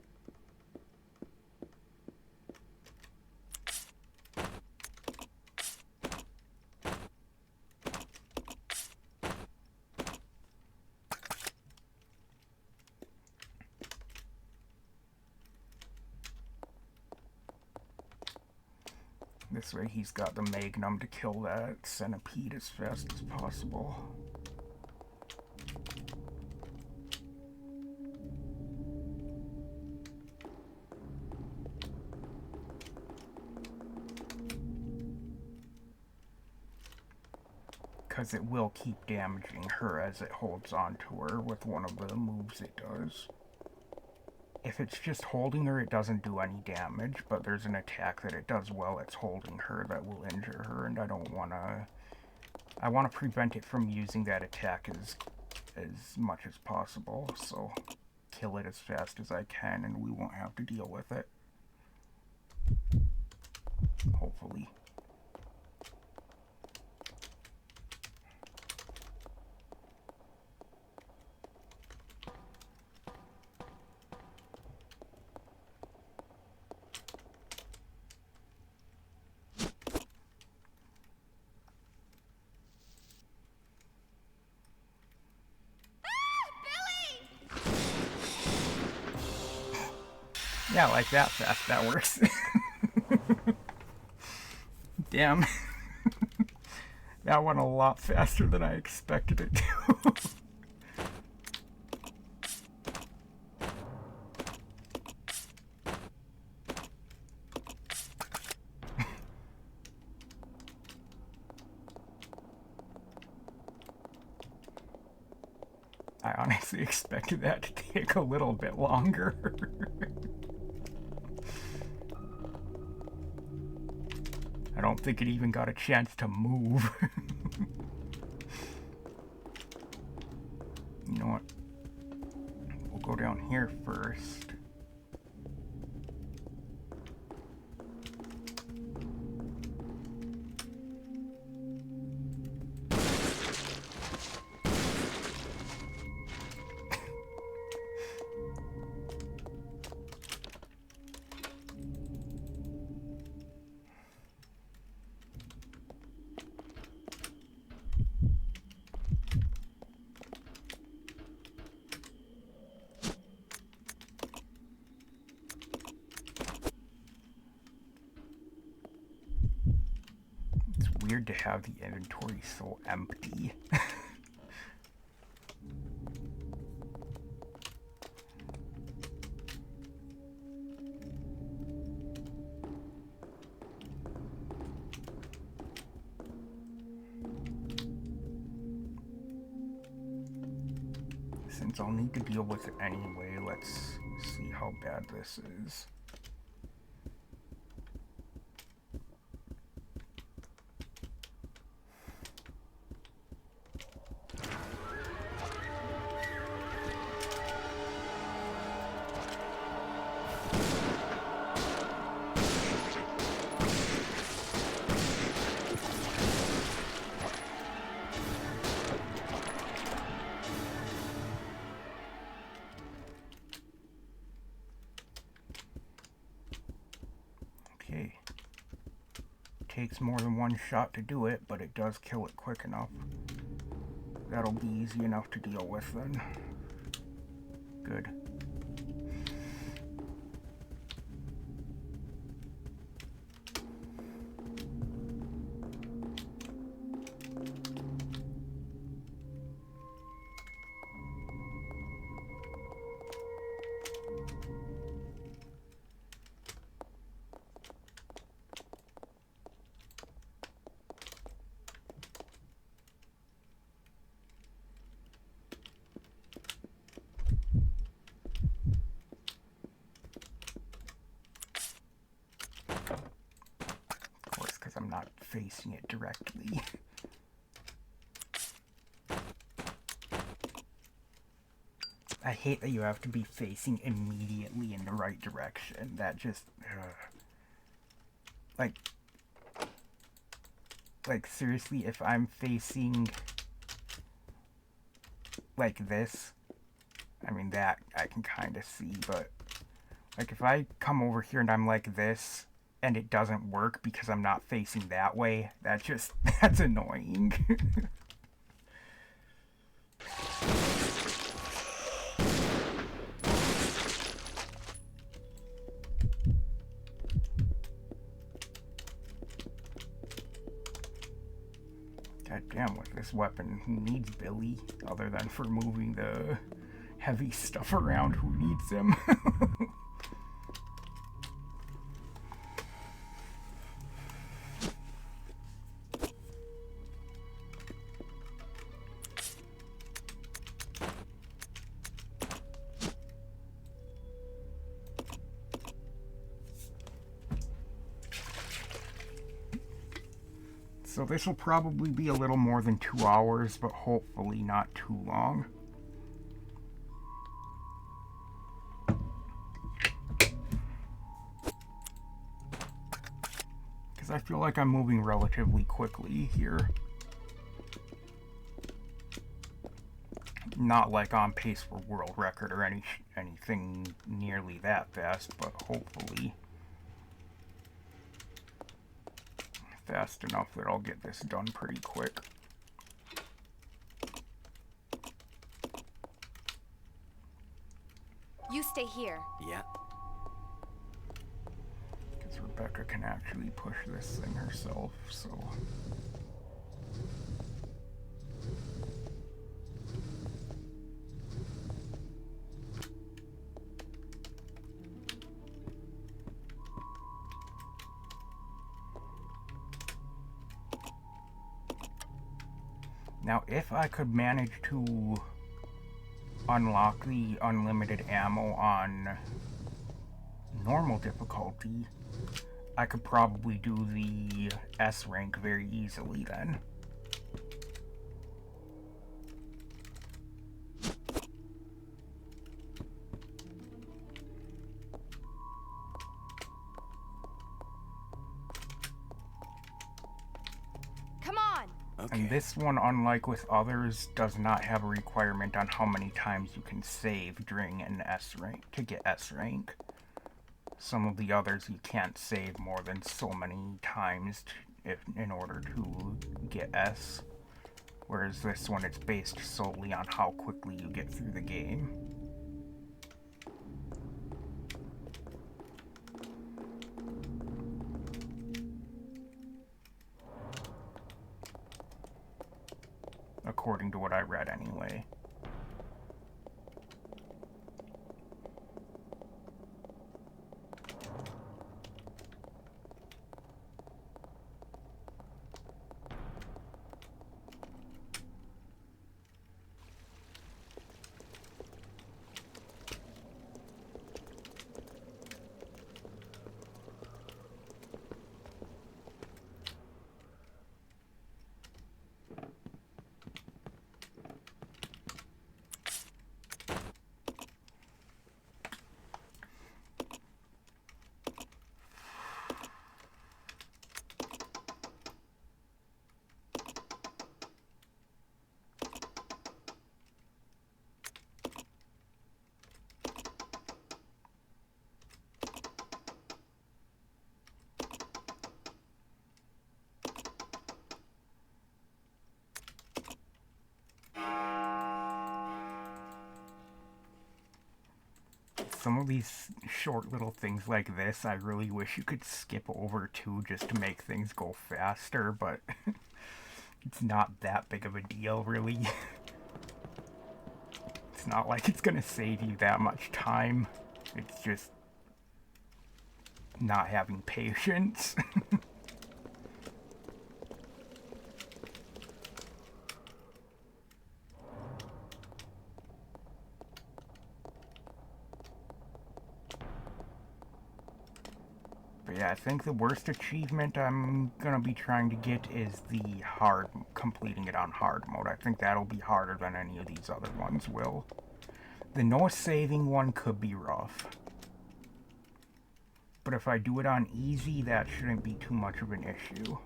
This way he's got the Magnum to kill that centipede as fast as possible. Because it will keep damaging her as it holds on to her with one of the moves it does. If it's just holding her, it doesn't do any damage, but there's an attack that it does while it's holding her that will injure her, and I don't want to... I want to prevent it from using that attack as much as possible, so kill it as fast as I can, and we won't have to deal with it. Hopefully. Yeah, like that fast, that works. Damn. That went a lot faster than I expected it to. I honestly expected that to take a little bit longer. I don't think it even got a chance to move. You know what? We'll go down here first. Weird to have the inventory so empty. Since I'll need to deal with it anyway, let's see how bad this is. takes more than one shot to do it, but it does kill it quick enough. That'll be easy enough to deal with then. Good. I'm not facing it directly. I hate that you have to be facing immediately in the right direction. That just... Like, seriously, if I'm facing like this, I mean, that I can kind of see, but like if I come over here and I'm like this, and it doesn't work because I'm not facing that way, that's annoying. God damn, with this weapon, who needs Billy other than for moving the heavy stuff around? Who needs him? So this will probably be a little more than 2 hours, but hopefully not too long. Because I feel like I'm moving relatively quickly here. Not like on pace for world record or anything nearly that fast, but hopefully fast enough that I'll get this done pretty quick. You stay here. Yeah. Because Rebecca can actually push this thing herself, so... Now, if I could manage to unlock the unlimited ammo on normal difficulty, I could probably do the S rank very easily then. Come on! Okay. And this one, unlike with others, does not have a requirement on how many times you can save during an S rank to get S rank. Some of the others you can't save more than so many times in order to get S. Whereas this one, it's based solely on how quickly you get through the game. According to what I read anyway. some of these short little things like this, I really wish you could skip over to just to make things go faster, but it's not that big of a deal, really. It's not like it's gonna save you that much time. It's just not having patience. But yeah, I think the worst achievement I'm gonna be trying to get is the completing it on hard mode. I think that'll be harder than any of these other ones will. The no saving one could be rough. But if I do it on easy, that shouldn't be too much of an issue.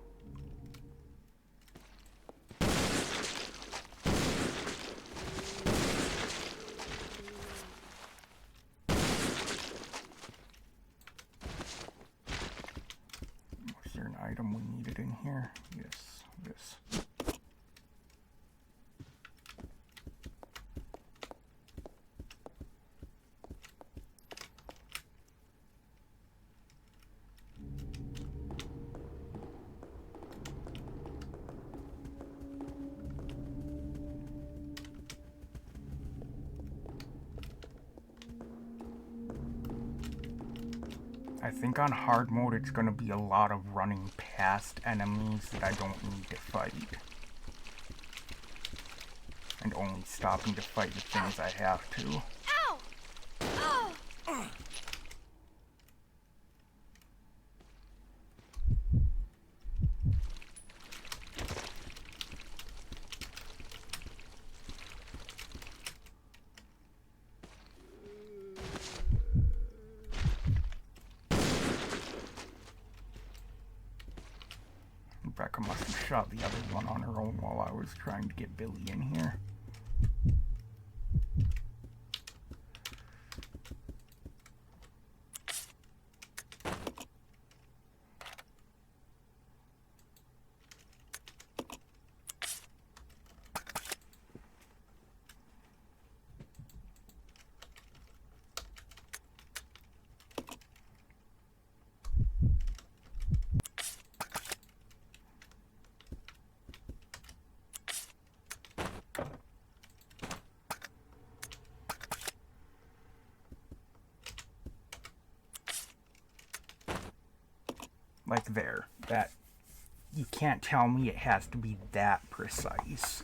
Was there an item we needed in here? Yes, this. I think on hard mode it's going to be a lot of running past enemies that I don't need to fight. And only stopping to fight the things I have to. Ow! Oh! Rebecca must have shot the other one on her own while I was trying to get Billy in here. Like there. That, you can't tell me it has to be that precise.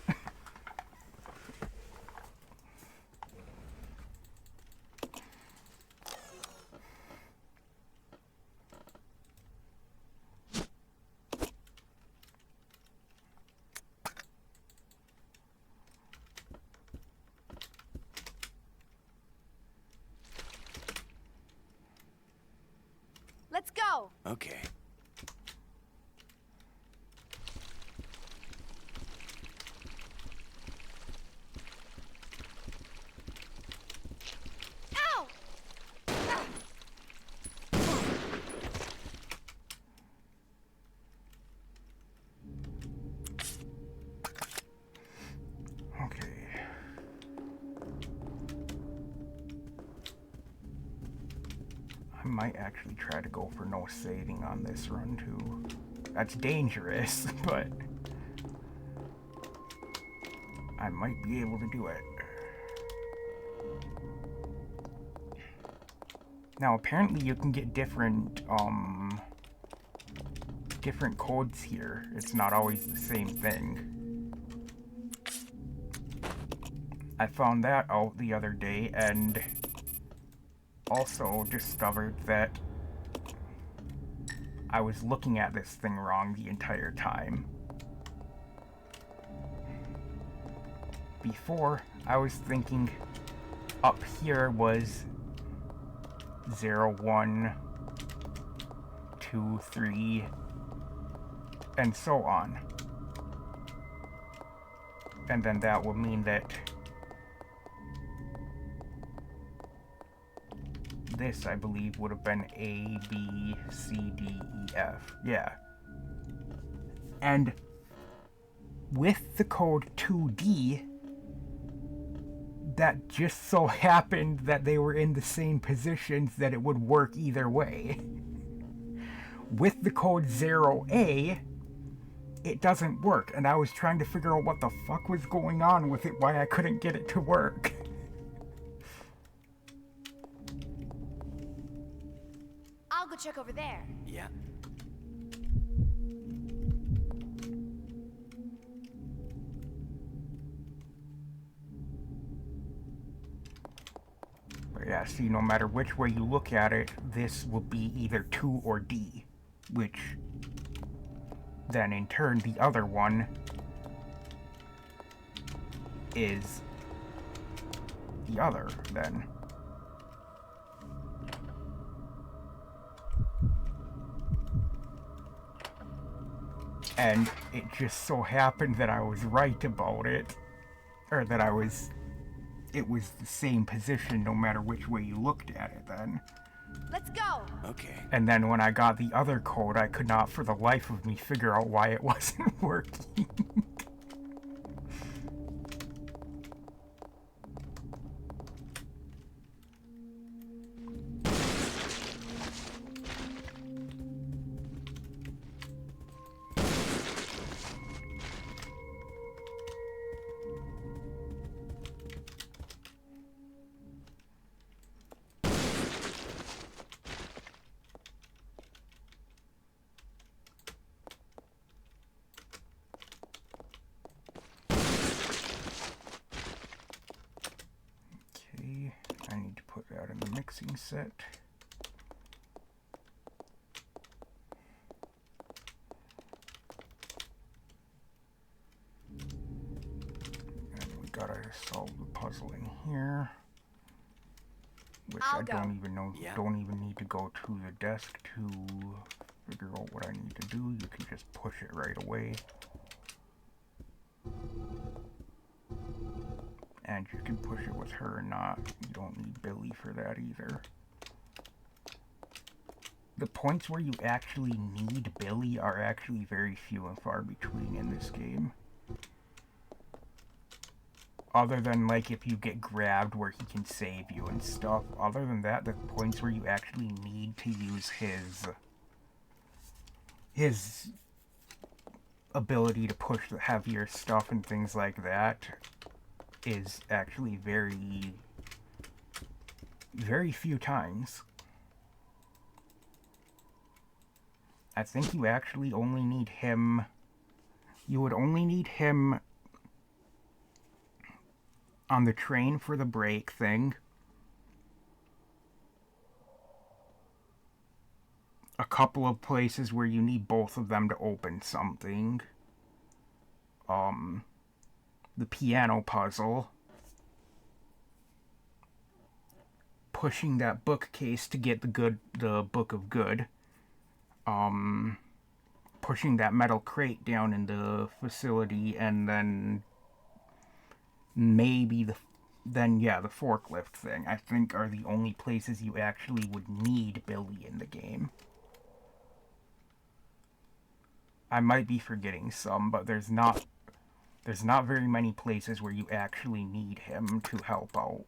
Let's go! Okay. Ow! Okay. I might actually try to go for no saving on this run too. That's dangerous, but I might be able to do it. Now apparently you can get different codes here. It's not always the same thing. I found that out the other day and also discovered that I was looking at this thing wrong the entire time. Before, I was thinking up here was 0, 1, 2, 3, and so on. And then that would mean that this, I believe, would have been A, B, C, D, E, F. Yeah. And with the code 2D, that just so happened that they were in the same positions that it would work either way. With the code 0A, it doesn't work, and I was trying to figure out what the fuck was going on with it, why I couldn't get it to work. I'll go check over there. Yeah. But yeah, see, no matter which way you look at it, this will be either 2 or D, which then in turn the other one is the other then. And it just so happened that I was right about it, or that it was the same position no matter which way you looked at it then. Let's go. Okay. And then when I got the other code, I could not for the life of me figure out why it wasn't working. I need to put that in the mixing set. And we gotta solve the puzzle in here. Which I don't even know, don't even need to go to the desk to figure out what I need to do. You can just push it right away. And you can push it with her or not. You don't need Billy for that either. The points where you actually need Billy are actually very few and far between in this game. Other than, like, if you get grabbed where he can save you and stuff. Other than that, the points where you actually need to use his ability to push the heavier stuff and things like that is actually very, very few times. I think you actually only need him. You would only need him on the train for the brake thing. A couple of places where you need both of them to open something. The piano puzzle. Pushing that bookcase to get the Book of Good. Pushing that metal crate down in the facility, and then maybe the forklift thing, I think, are the only places you actually would need Billy in the game. I might be forgetting some, but there's not very many places where you actually need him to help out.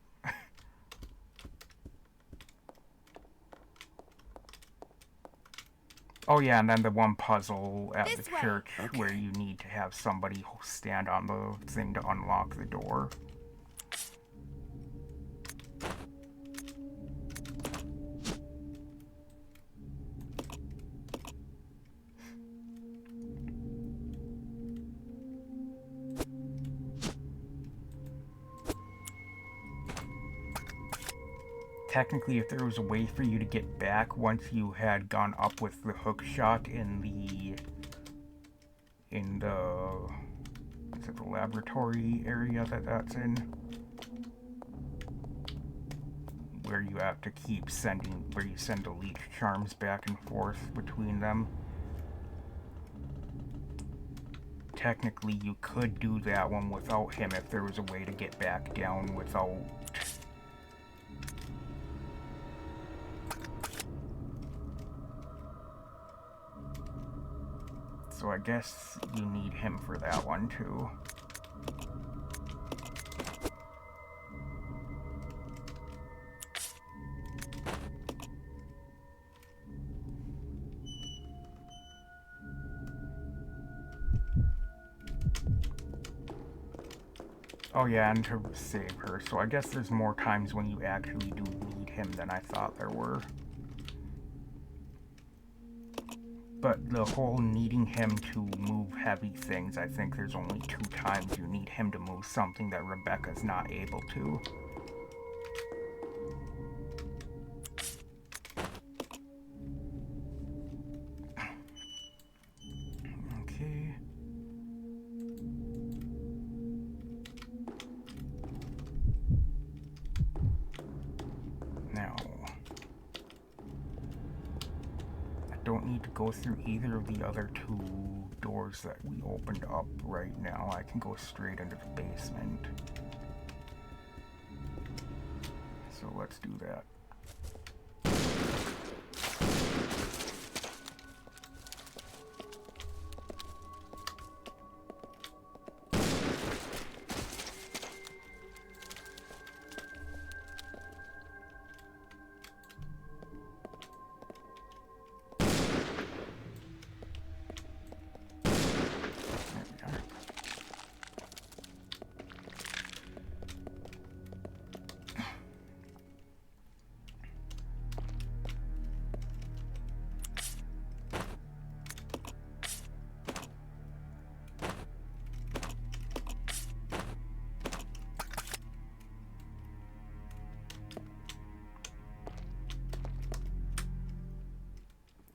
Oh yeah, and then the one puzzle at the church where you need to have somebody stand on the thing to unlock the door. Technically, if there was a way for you to get back once you had gone up with the hook shot in the is it the laboratory area that's in, where you have to keep where you send the leech charms back and forth between them. Technically, you could do that one without him if there was a way to get back down without. So I guess you need him for that one too. Oh yeah, and to save her. So I guess there's more times when you actually do need him than I thought there were. But the whole needing him to move heavy things, I think there's only 2 times you need him to move something that Rebecca's not able to. Okay. Now, I don't need to go through either of the other 2 doors that we opened up right now. I can go straight into the basement. So let's do that.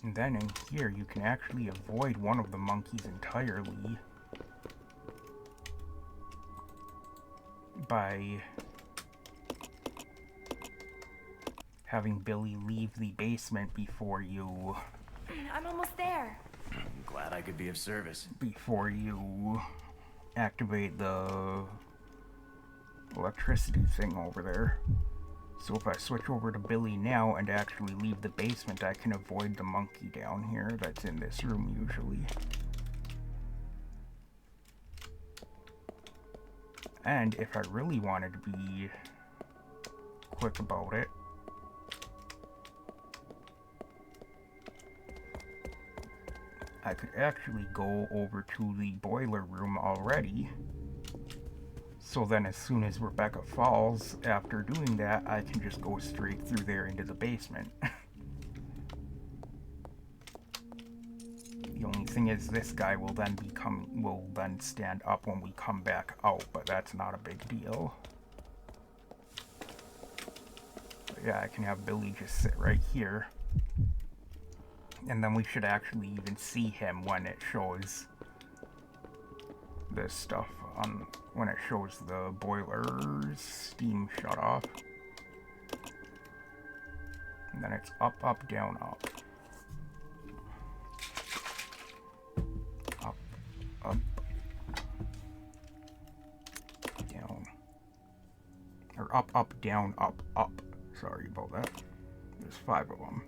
And then in here, you can actually avoid one of the monkeys entirely by having Billy leave the basement before you... I'm almost there. I'm glad I could be of service. Before you activate the electricity thing over there. So if I switch over to Billy now and actually leave the basement, I can avoid the monkey down here that's in this room usually. And if I really wanted to be quick about it, I could actually go over to the boiler room already. So then as soon as Rebecca falls, after doing that, I can just go straight through there into the basement. The only thing is this guy will then stand up when we come back out, but that's not a big deal. But yeah, I can have Billy just sit right here. And then we should actually even see him when it shows this stuff on... when it shows the boiler's steam shut off. And then it's up, up, down, up. Up, up, down. Or up, up, down, up, up. Sorry about that. There's 5 of them.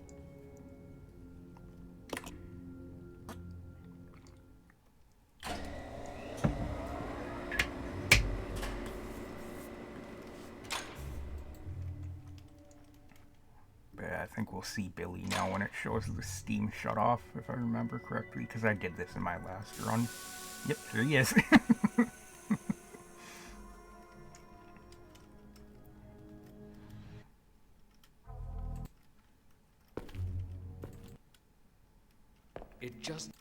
I think we'll see Billy now when it shows the steam shut off, if I remember correctly, because I did this in my last run. Yep, there he is. It just...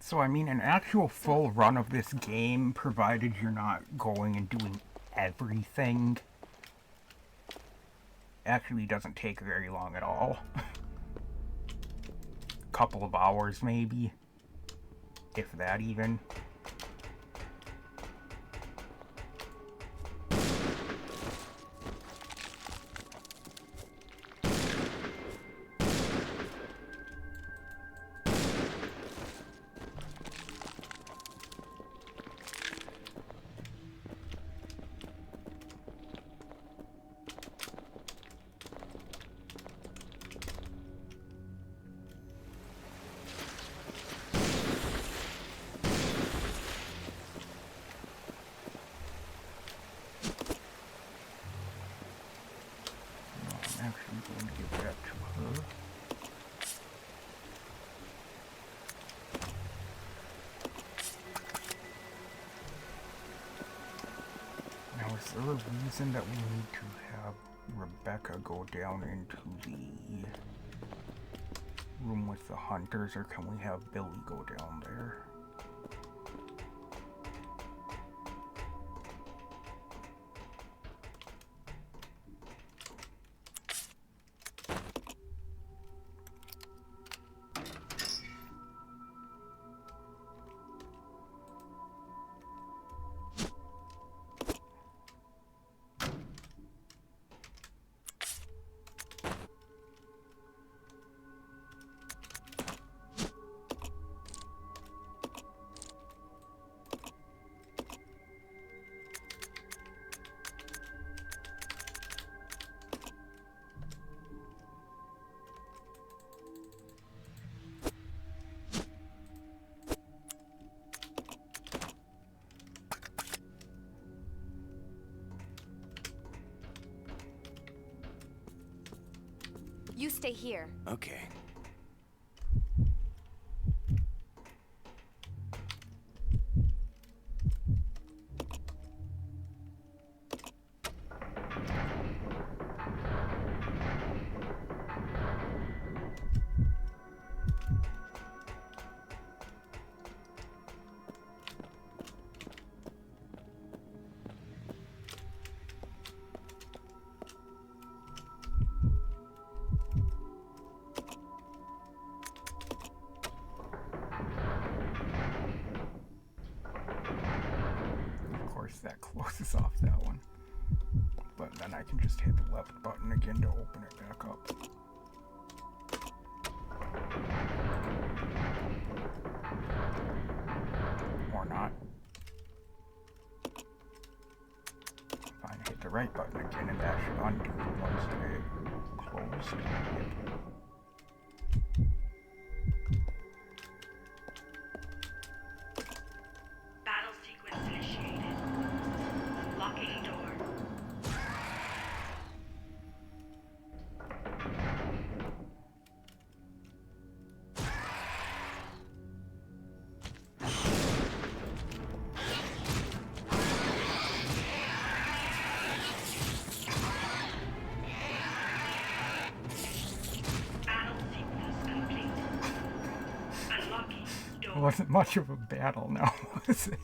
So, I mean, an actual full run of this game, provided you're not going and doing everything, actually doesn't take very long at all. Couple of hours maybe, if that even. Actually going to give that to her. Now, is there a reason that we need to have Rebecca go down into the room with the hunters, or can we have Billy go down there? You stay here. Okay. That closes off that one, but then I can just hit the left button again to open it back up. Or not. Fine, hit the right button again and that should undo the ones that it closed. Yep. It wasn't much of a battle now, was it?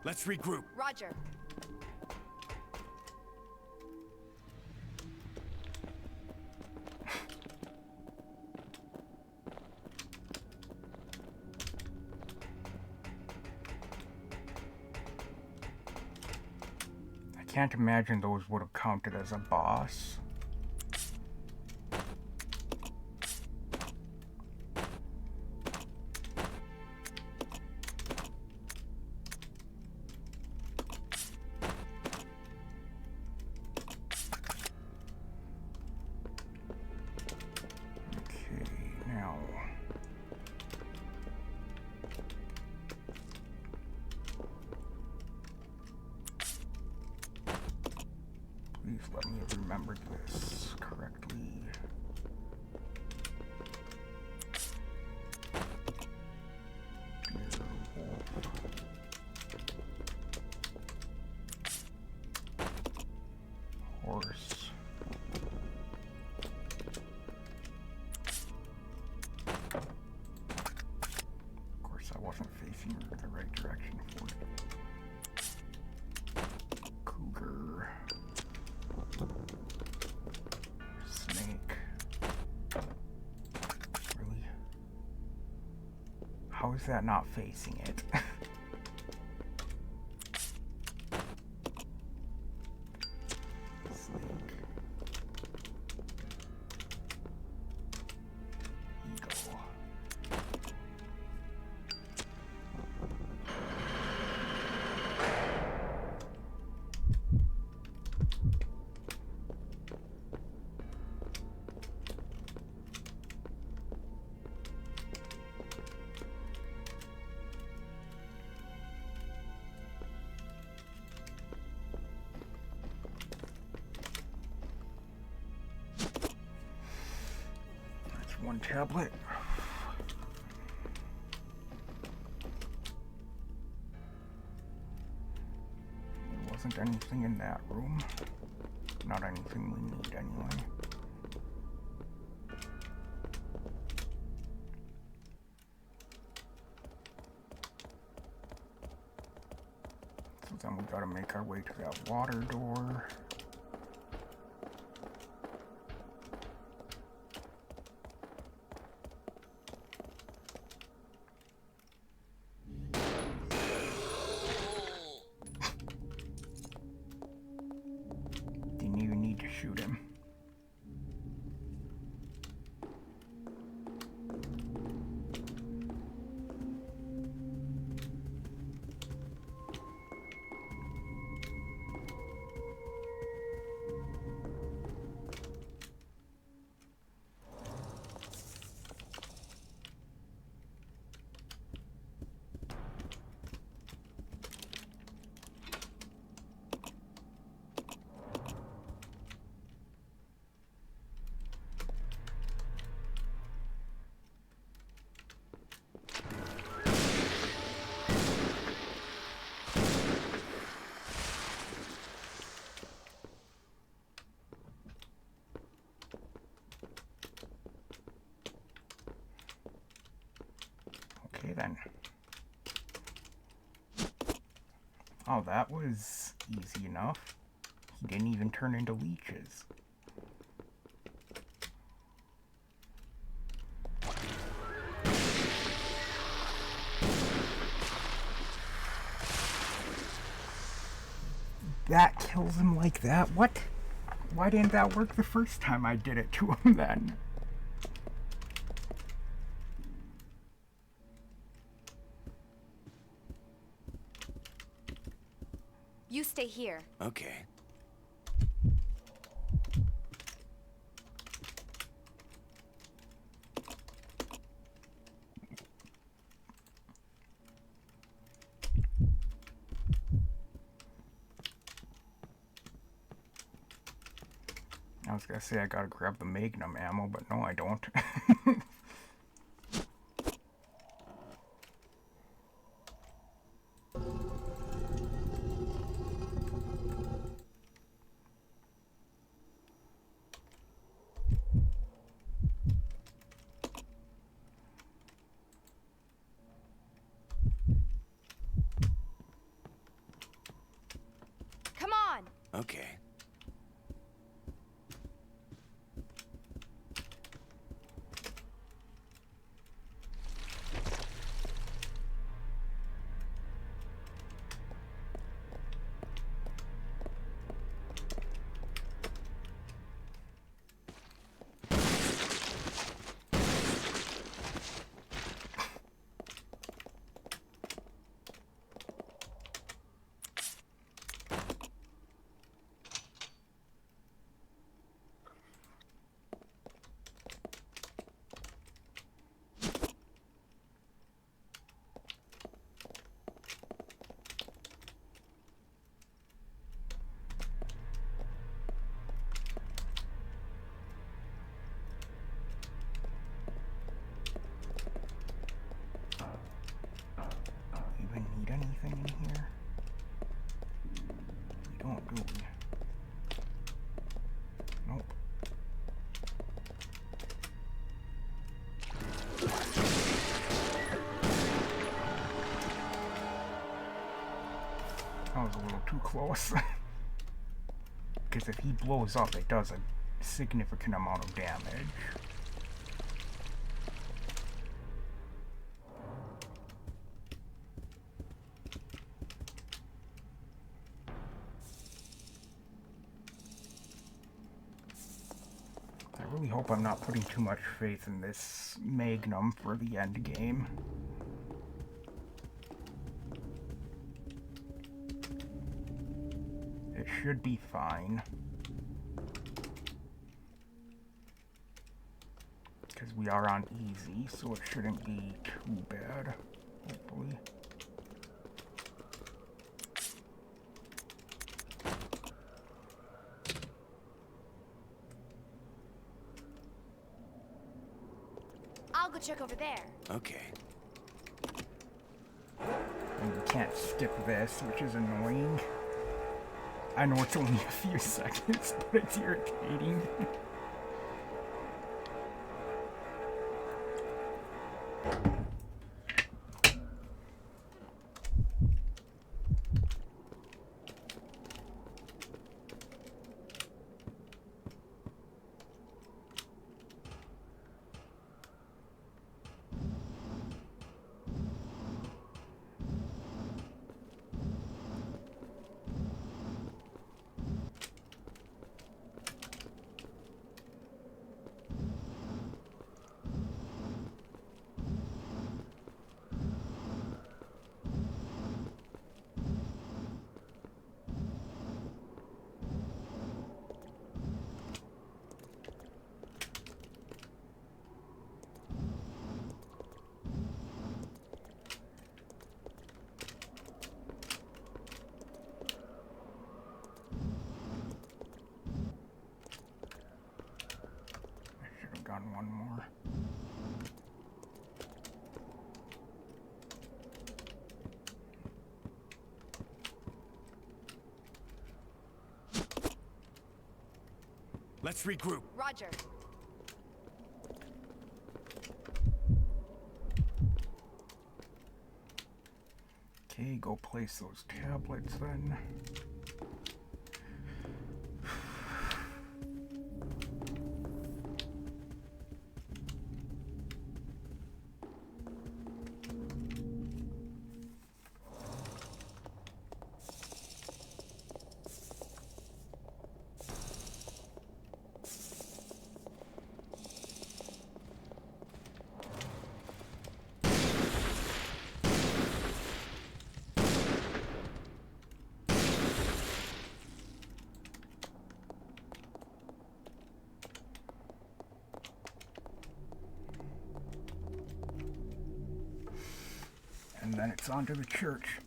Let's regroup. Roger. I can't imagine those would have counted as a boss. Please let me have remembered this correctly. Horse. How is that not facing it? One tablet. There wasn't anything in that room. Not anything we need anyway. So then we gotta make our way to that water door. Shoot him. Okay then. Oh, that was easy enough. He didn't even turn into leeches. That kills him like that? What? Why didn't that work the first time I did it to him then? You stay here. Okay. I was gonna say I gotta grab the Magnum ammo, but no, I don't. Come on! Okay. Even need anything in here? We don't, do we? Nope. That was a little too close. Because if he blows up, it does a significant amount of damage. really hope I'm not putting too much faith in this Magnum for the end game. It should be fine. Because we are on easy, so it shouldn't be too bad, hopefully. I'll go check over there. Okay. And you can't skip this, which is annoying. I know it's only a few seconds, but it's irritating. One more. Let's regroup. Roger. Okay, go place those tablets then. And then it's on to the church.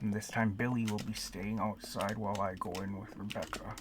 And this time Billy will be staying outside while I go in with Rebecca.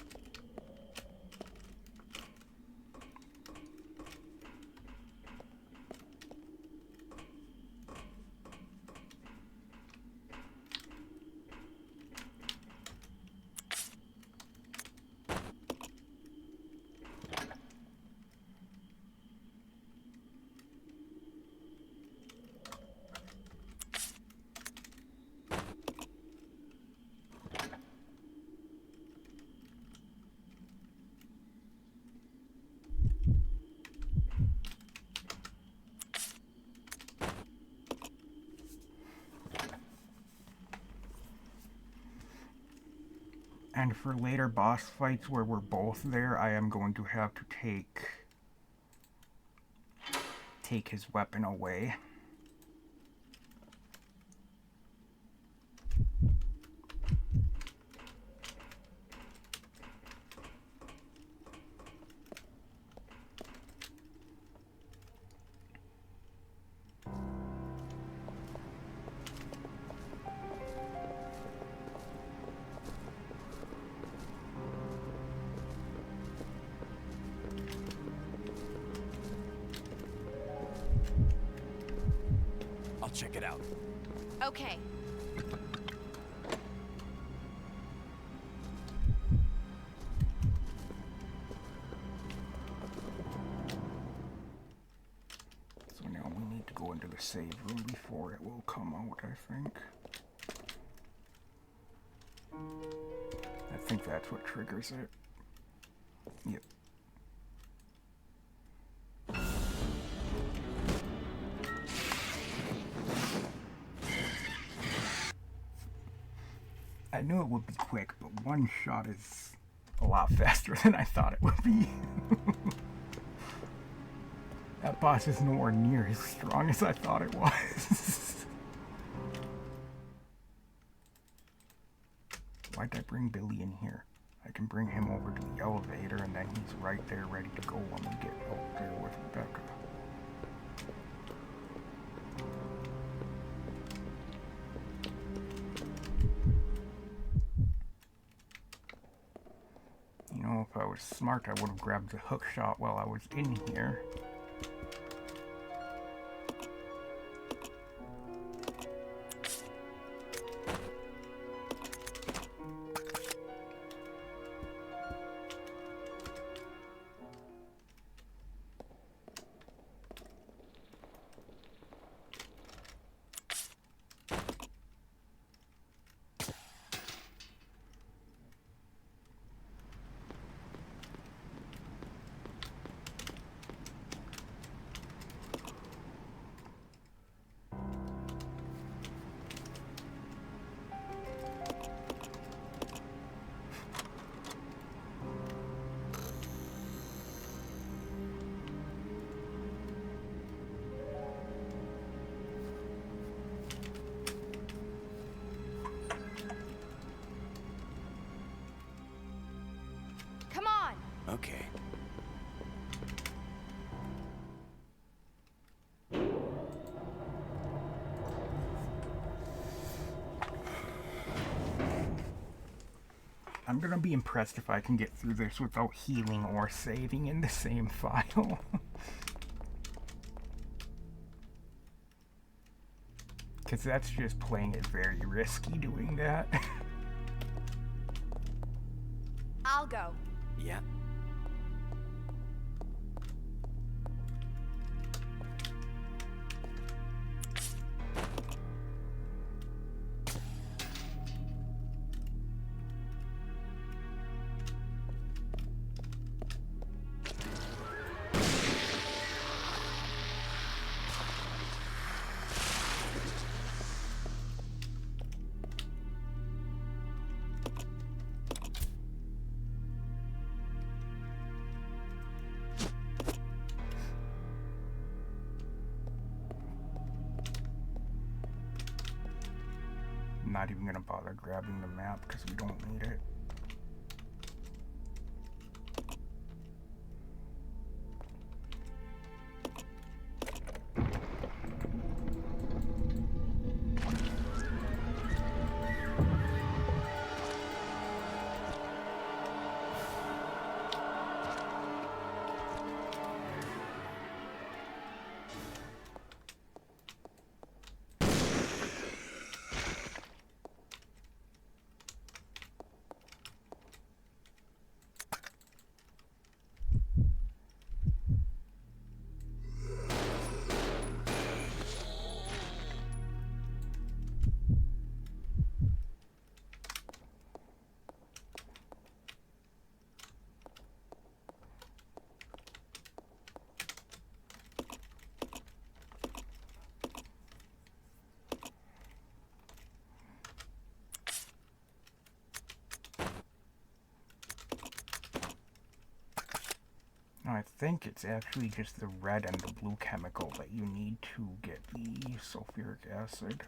And for later boss fights where we're both there, I am going to have to take his weapon away. Check it out. Okay. So now we need to go into the save room before it will come out, I think. I think that's what triggers it. Yep. I knew it would be quick, but one shot is a lot faster than I thought it would be. That boss is nowhere near as strong as I thought it was. Why'd I bring Billy in here? I can bring him over to the elevator and then he's right there ready to go when we get over there with Rebecca. You know, if I was smart, I would have grabbed the hook shot while I was in here. Come on! Okay. I'm gonna be impressed if I can get through this without healing or saving in the same file. Because that's just playing it very risky doing that. I'll go. Yeah. I'm not even gonna bother grabbing the map because we don't need it. I think it's actually just the red and the blue chemical that you need to get the sulfuric acid.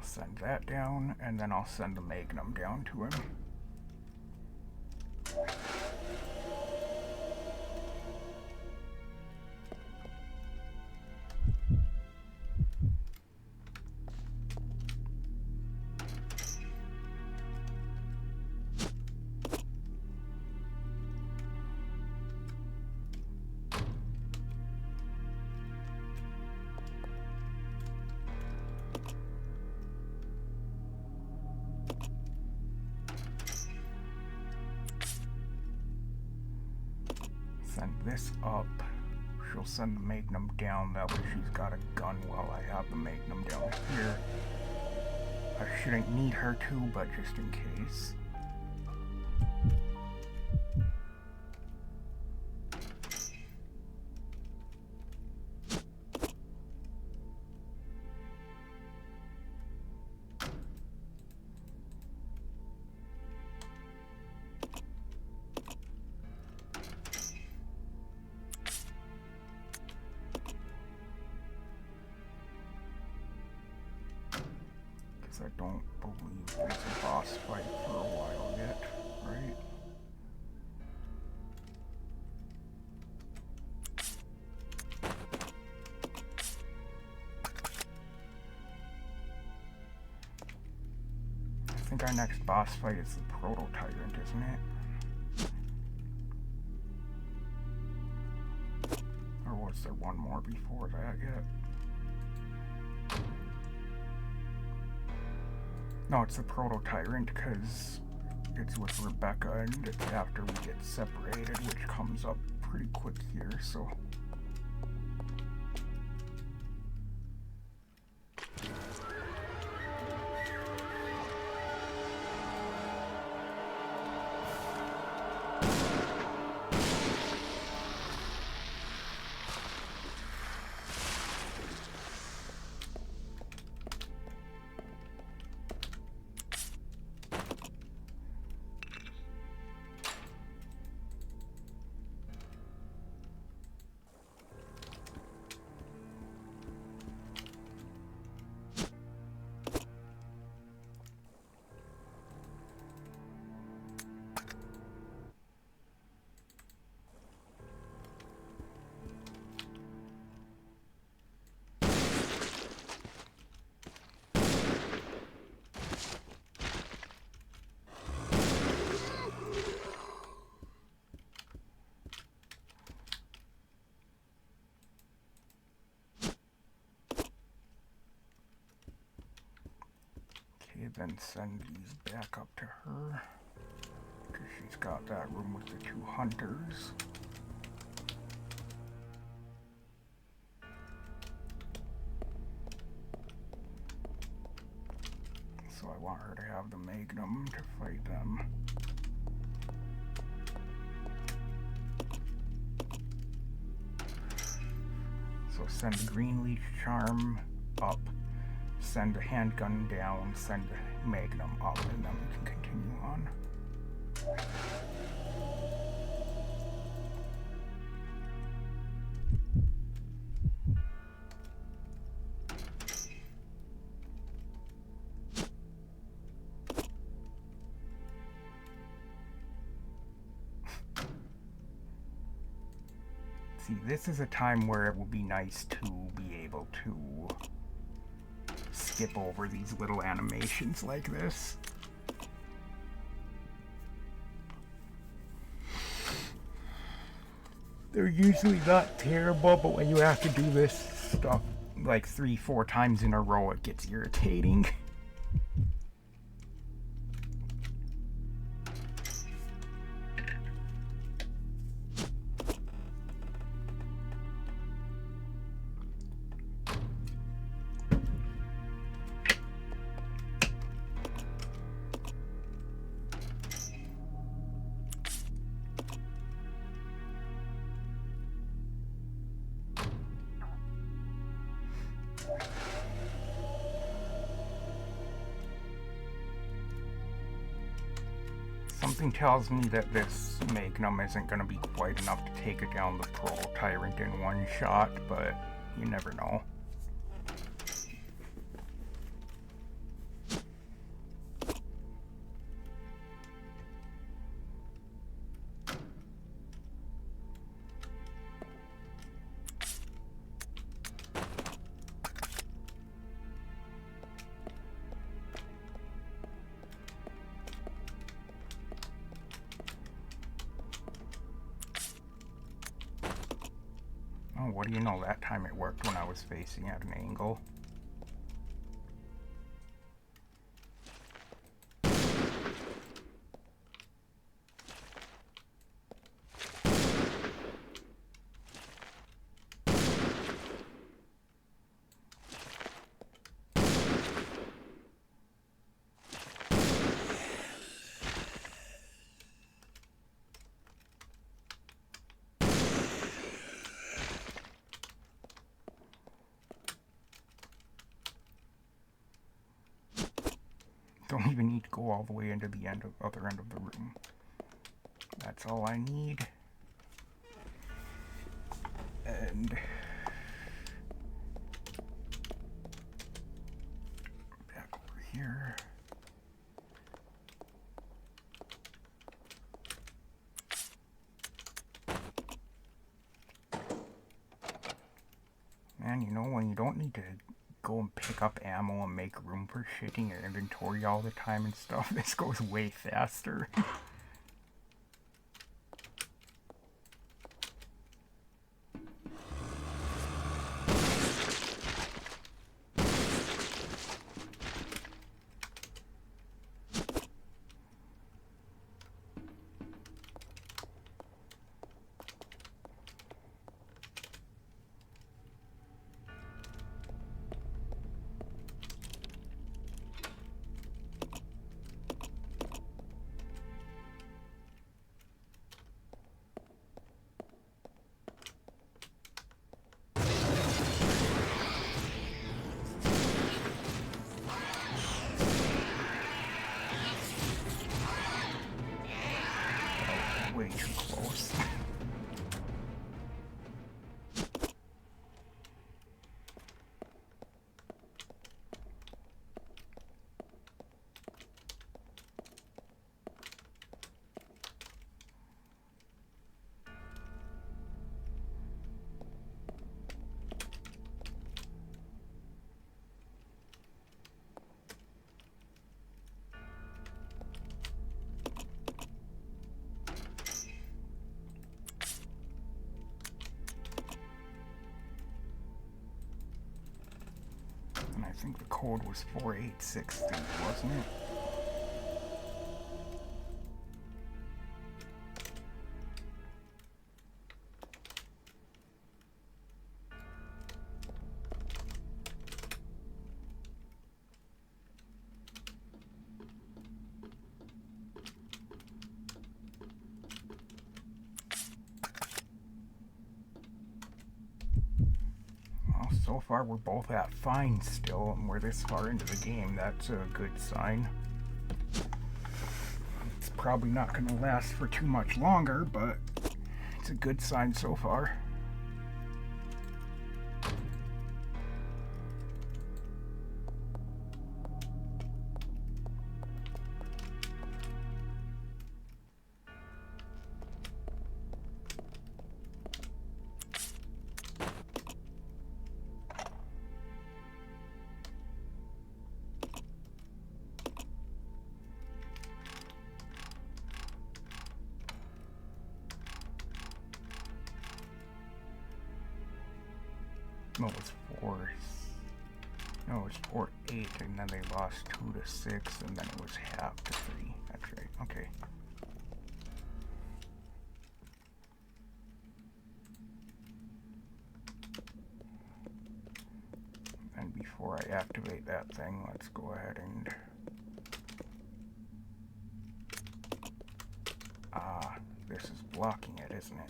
Send that down, and then I'll send the Magnum down to him. Send this up. She'll send the Magnum down, that way she's got a gun while I have the Magnum down here. I shouldn't need her to, but just in case. I don't believe there's a boss fight for a while yet, right? I think our next boss fight is the Proto-Tyrant, isn't it? Or was there one more before that yet? No, it's the Proto-Tyrant because it's with Rebecca and it's after we get separated, which comes up pretty quick here, so... Then send these back up to her, because she's got that room with the 2 hunters. So I want her to have the Magnum to fight them. So send the green leech charm up. Send the handgun down, send the Magnum up, and then we can continue on. See, this is a time where it will be nice to be able to skip over these little animations like this. They're usually not terrible, but when you have to do this stuff like 3-4 times in a row, it gets irritating. Something tells me that this Magnum isn't going to be quite enough to take it down the Proto-Tyrant in one shot, but you never know. Oh, what do you know, that time it worked when I was facing at an angle. Don't even need to go all the way into the other end of the room. That's all I need. And back over here. Man, you know when you don't need to go and pick up ammo and make room for shit in your inventory all the time and stuff, this goes way faster. Way too close. And I think the code was 4860, wasn't it? So far we're both at fine still, and we're this far into the game. That's a good sign. It's probably not going to last for too much longer, but it's a good sign so far. No, it was 4. No, it was 4-8, and then they lost 2 to 6, and then it was half to 3. That's right. Okay. And before I activate that thing, let's go ahead and this is blocking it, isn't it?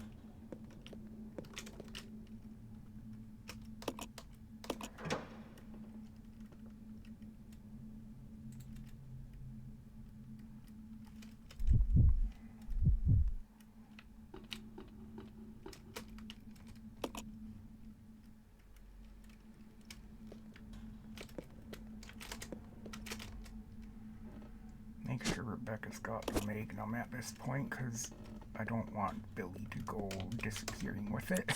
Make sure Rebecca's got the Magnum at this point, because I don't want Billy to go disappearing with it.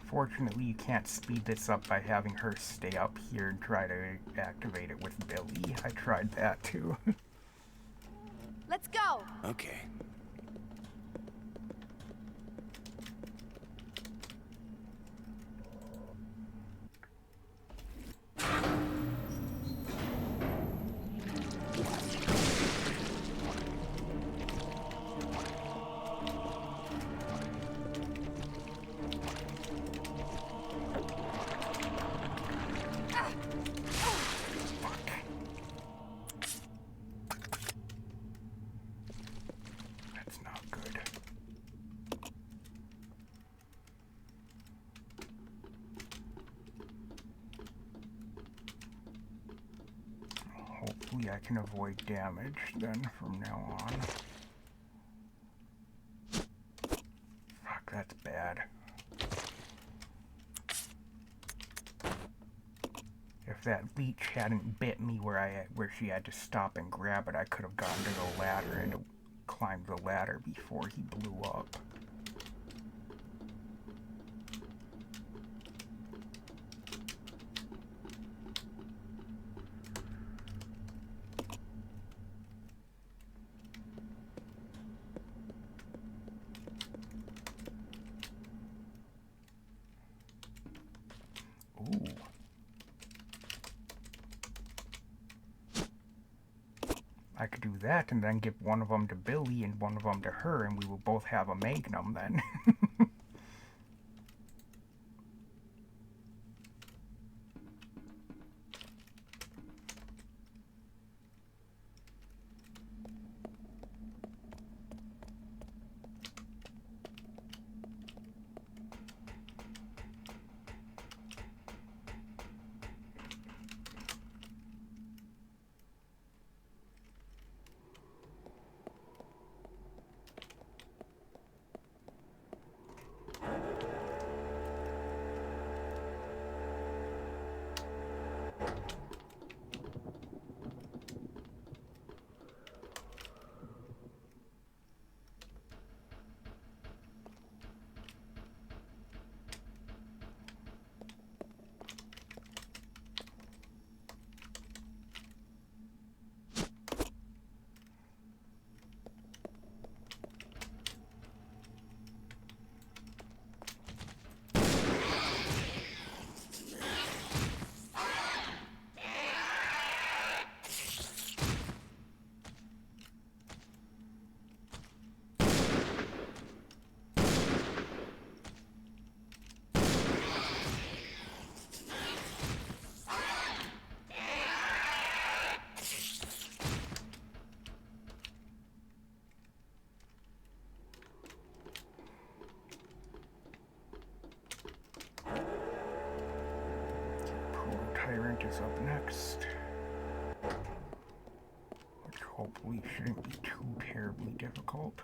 Fortunately, you can't speed this up by having her stay up here and try to activate it with Billy. I tried that too. Let's go. Okay. That's not good. Hopefully I can avoid damage then from now on. Fuck, that's bad. If that leech hadn't bit me where she had to stop and grab it, I could have gotten to the ladder and climbed the ladder before he blew up. Ooh. I could do that and then give one of them to Billy and one of them to her, and we will both have a Magnum then. Tyrant is up next, which hopefully shouldn't be too terribly difficult.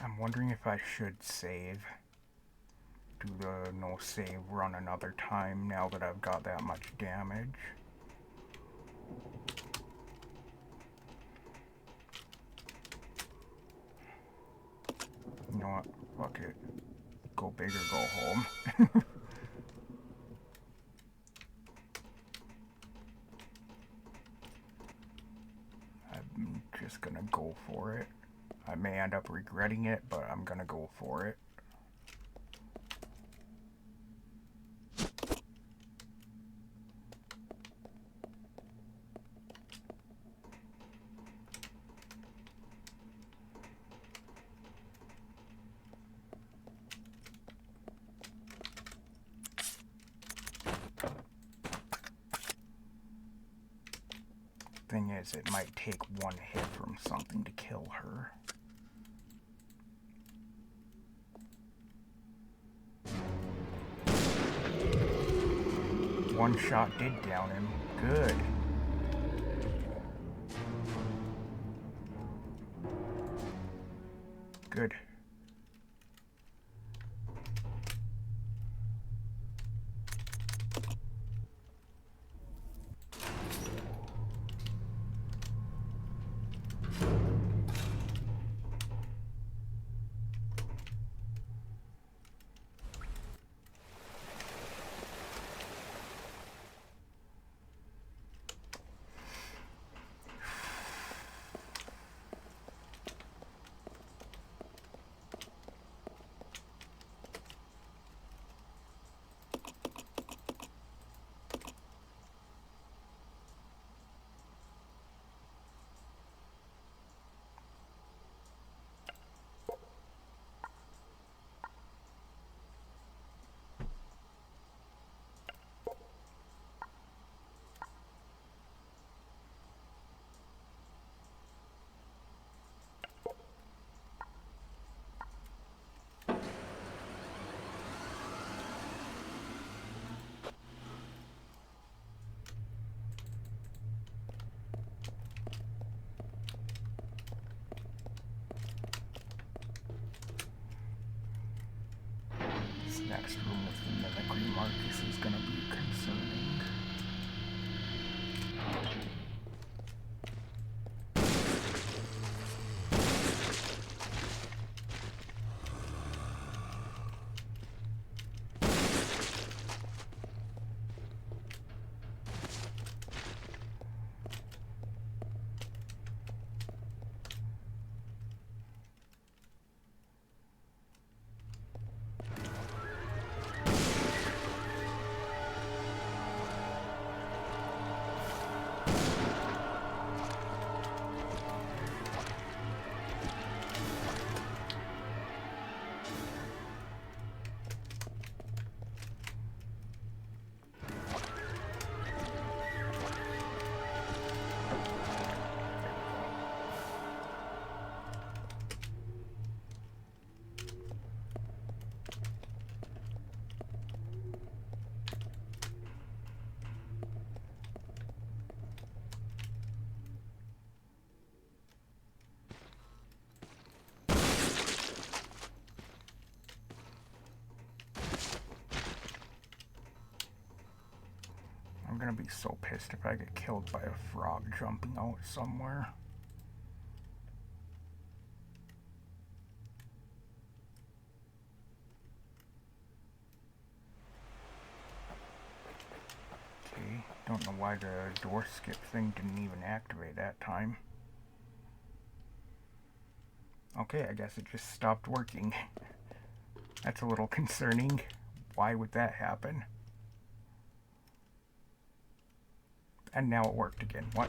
I'm wondering if I should save. Do the no save run another time now that I've got that much damage. You know what? Fuck it. Go big or go home. I'm just gonna go for it. I may end up regretting it, but I'm gonna go for it. Thing is, it might take one hit from something to kill her. One shot did down him. Good. Good. This next room with the mimicry Marcus is gonna be concerning. I'm gonna be so pissed if I get killed by a frog jumping out somewhere. Okay, don't know why the door skip thing didn't even activate that time. Okay, I guess it just stopped working. That's a little concerning. Why would that happen? And now it worked again. What?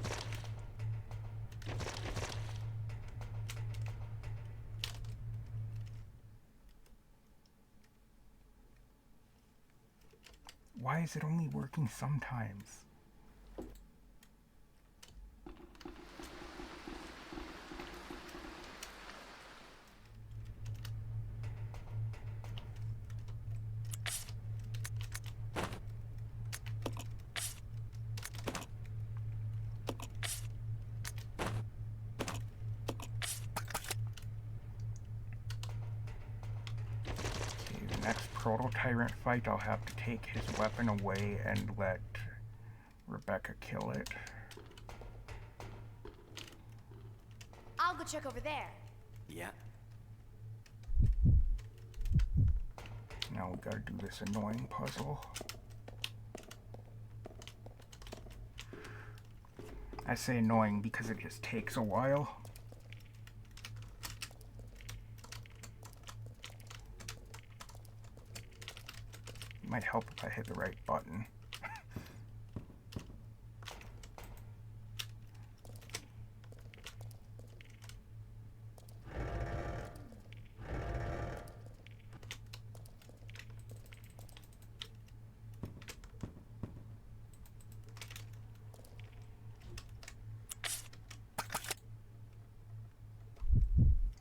Why is it only working sometimes? Proto-tyrant fight, I'll have to take his weapon away and let Rebecca kill it. I'll go check over there. Yeah. Now we gotta do this annoying puzzle. I say annoying because it just takes a while. Might help if I hit the right button.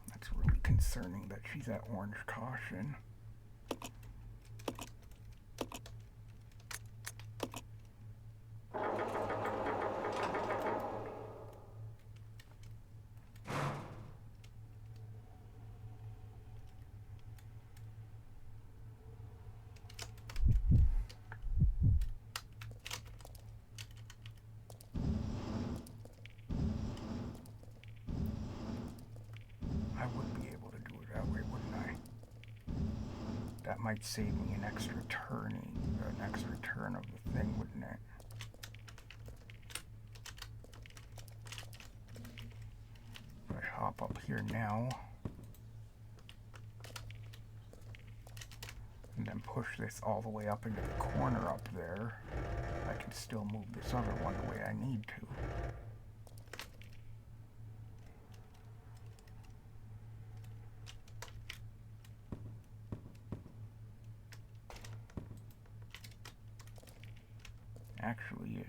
That's really concerning that she's at orange caution. I would be able to do it that way, wouldn't I? That might save me an extra turn of the thing, wouldn't it? If I hop up here now, and then push this all the way up into the corner up there, I can still move this other one the way I need to. Actually,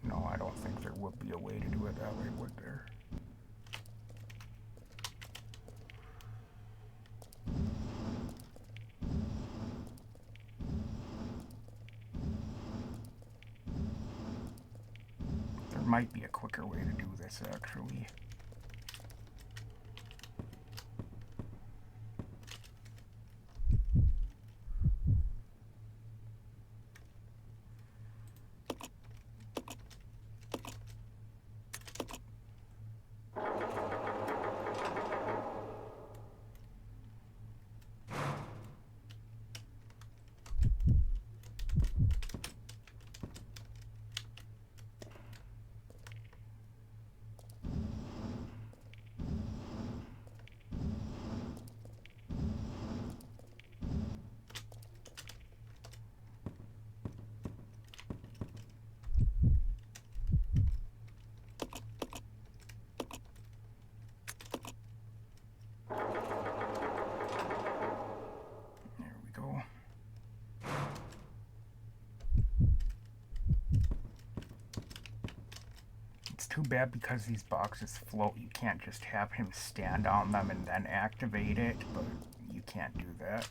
no, I don't think there would be a way to do it that way, would there? There might be a quicker way to do this, actually. too bad because these boxes float. You can't just have him stand on them and then activate it, but you can't do that.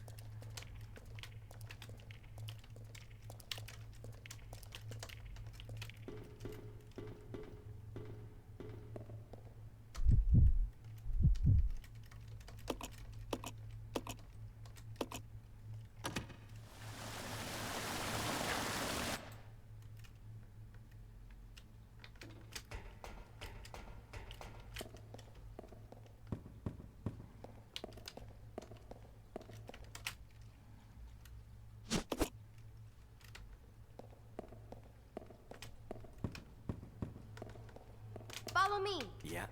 Follow me. Yeah.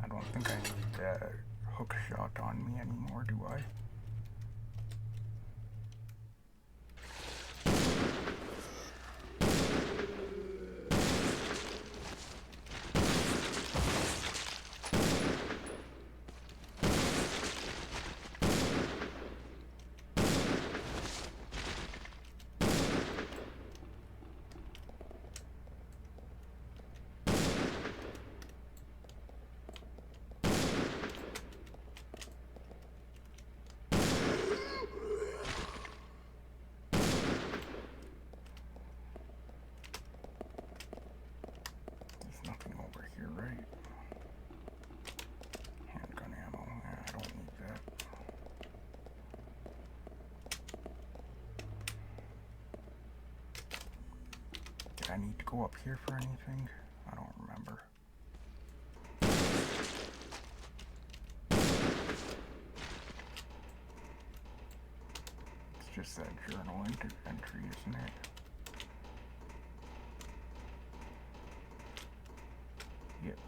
I don't think I need that hook shot on me anymore, do I? There's nothing over here, right? Handgun ammo. I don't need that. Did I need to go up here for anything? I don't remember. It's just that journal entry, isn't it? Yep.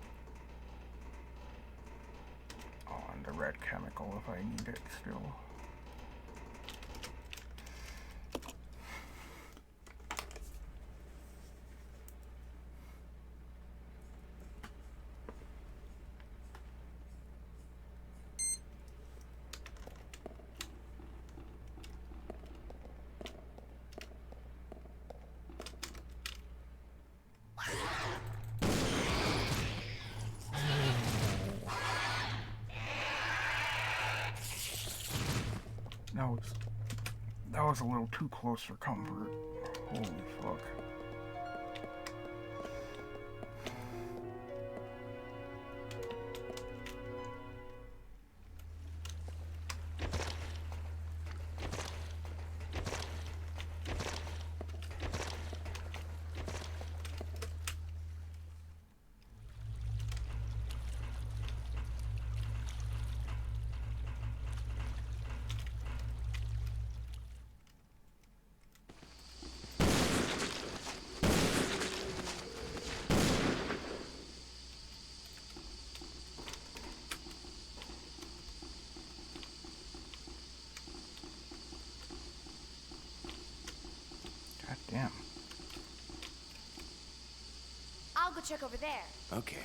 Oh, and the red chemical if I need it still. That was a little too close for comfort. Holy fuck. God damn. I'll go check over there. Okay.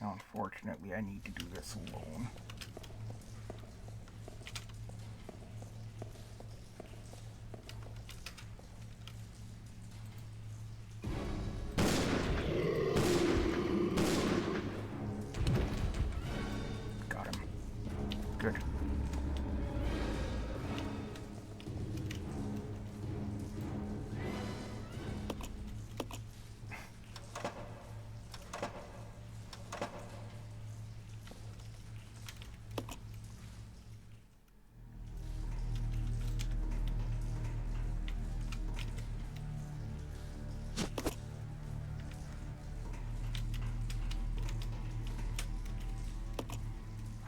Now, unfortunately, I need to do this alone. Got him. Good.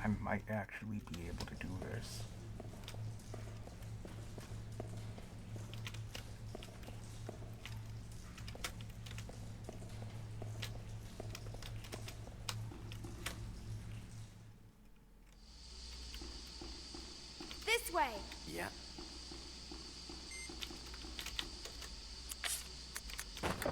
I might actually be able to do this. Yeah. Go.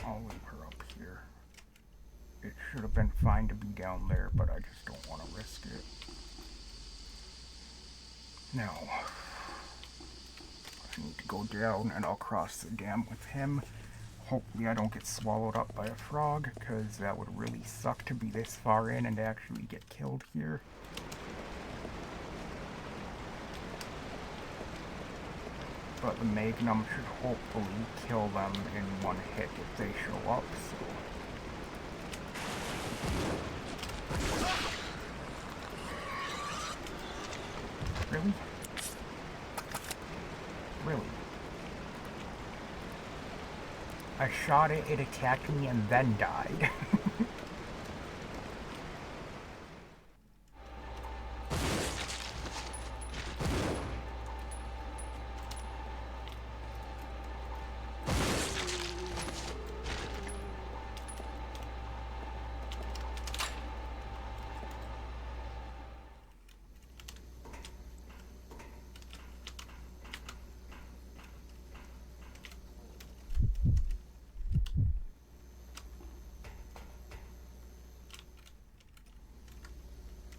I'll leave her up here. It should have been fine to be down there, but I just don't want to risk it. Now, I need to go down and I'll cross the dam with him. Hopefully I don't get swallowed up by a frog, because that would really suck to be this far in and actually get killed here. But the Magnum should hopefully kill them in one hit if they show up, so... Really? Really? I shot it, it attacked me, and then died.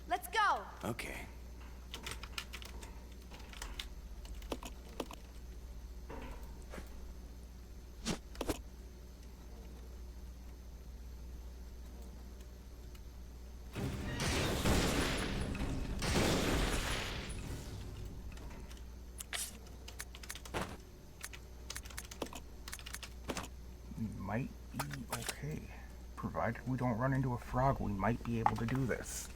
Let's go! Okay. Might be okay. Provided we don't run into a frog, we might be able to do this.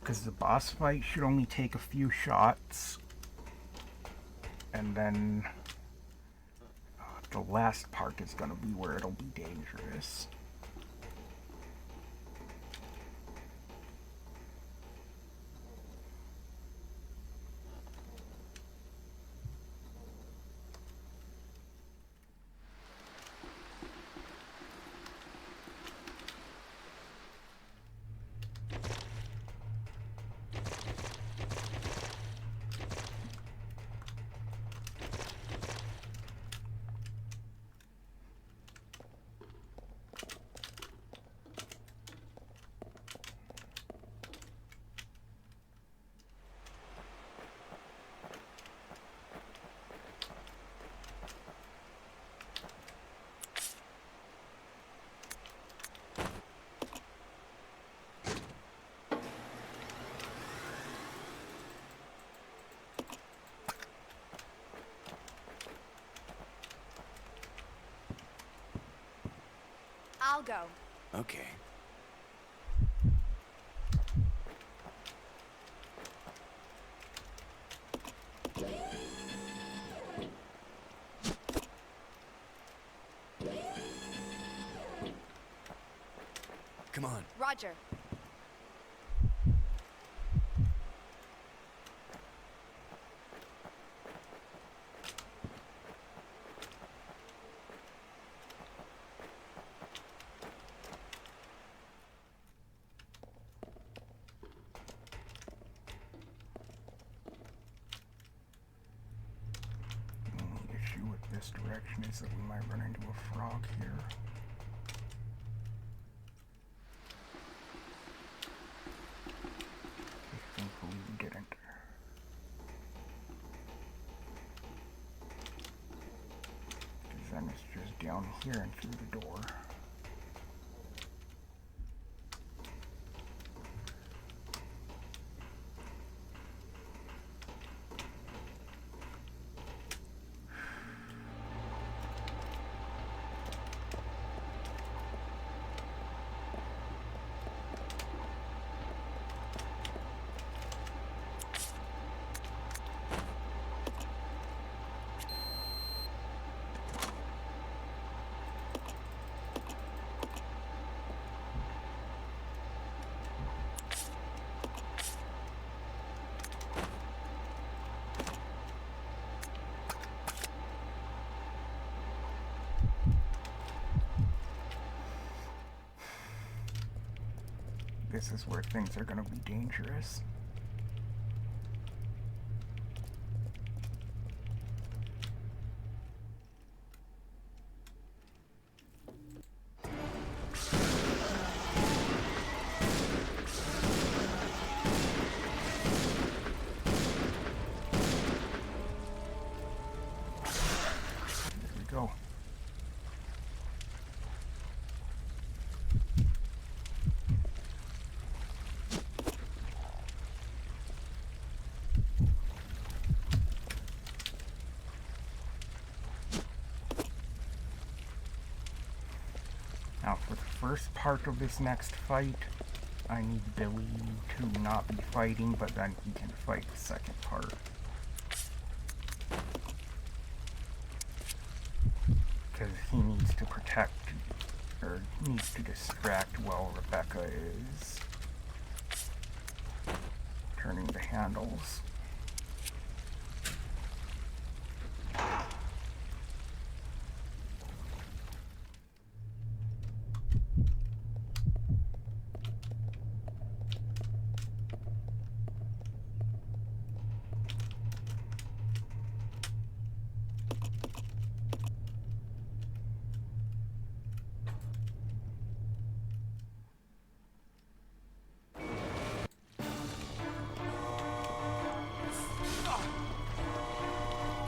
Because the boss fight should only take a few shots. And then the last part is going to be where it'll be dangerous. I'll go. Okay. Come on. Roger. this direction is that we might run into a frog here. Thankfully we didn't. Because then it's just down here and through the door. This is where things are going to be dangerous. Here we go. Now for the first part of this next fight, I need Billy to not be fighting, but then he can fight the second part. Because he needs to protect, or needs to distract while Rebecca is turning the handles.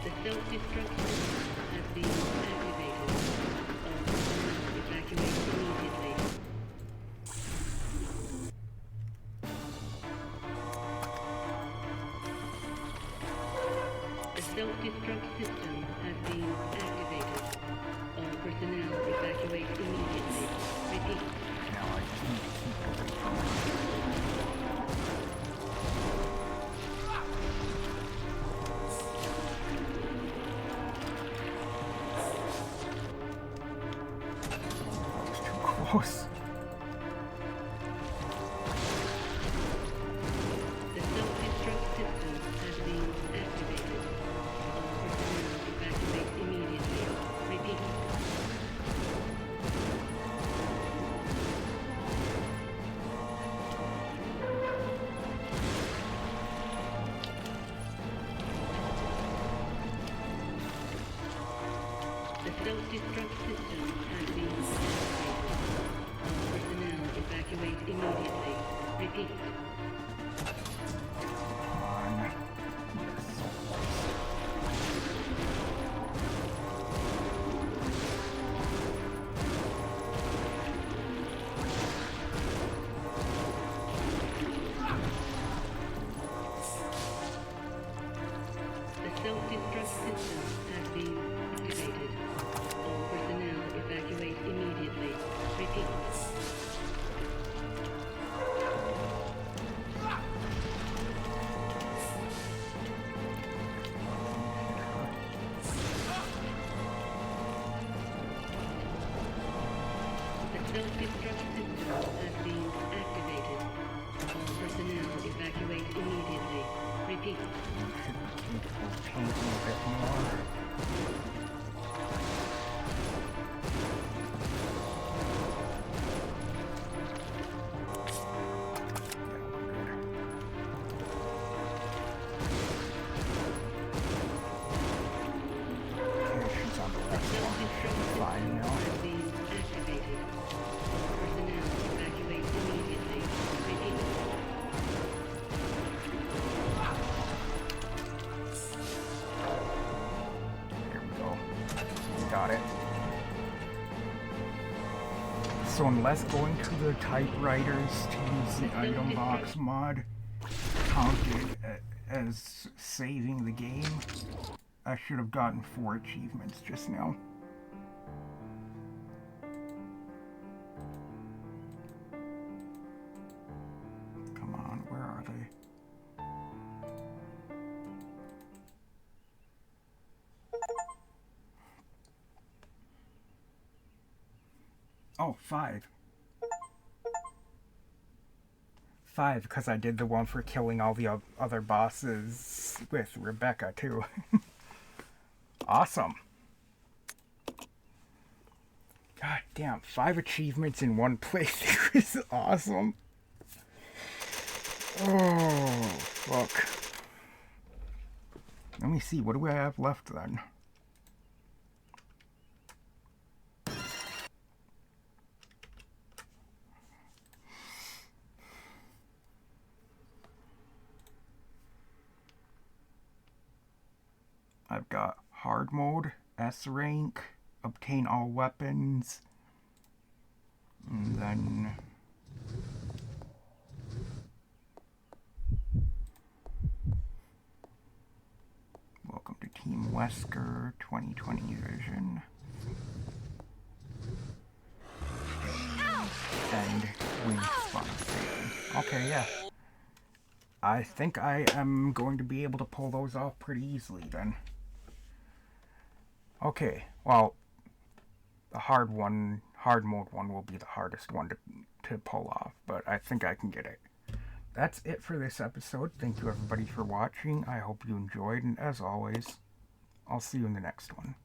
The self-destruct system has been activated. Evacuate immediately. The self-destruct system has been activated. All personnel evacuate immediately. Repeat. Now I just need to keep away from him. That was too close. The self-destruct system has been activated. All personnel evacuate immediately. Repeat. The self-destruct system has been activated. All personnel evacuate immediately. Repeat. On. Yes, so close. The self-destruct system has been activated. All personnel evacuate immediately. Repeat. The self-destruct system has been activated. All personnel evacuate immediately. Repeat. Beautiful painting a bit more. Yeah, we're good. Okay, she's got it. So unless going to the typewriters to use the item box mod counted as saving the game, I should have gotten 4 achievements just now. Come on, where are they? Oh, 5. 5, because I did the one for killing all the other bosses with Rebecca, too. Awesome. God damn, 5 achievements in one playthrough is awesome. Oh, fuck. Let me see, what do I have left then? I've got hard mode, S rank, obtain all weapons, and then welcome to Team Wesker 2020 Vision. And wing spawn station. Okay, yeah. I think I am going to be able to pull those off pretty easily then. Okay, well, the hard mode one will be the hardest one to pull off, but I think I can get it. That's it for this episode. Thank you everybody for watching. I hope you enjoyed, and as always, I'll see you in the next one.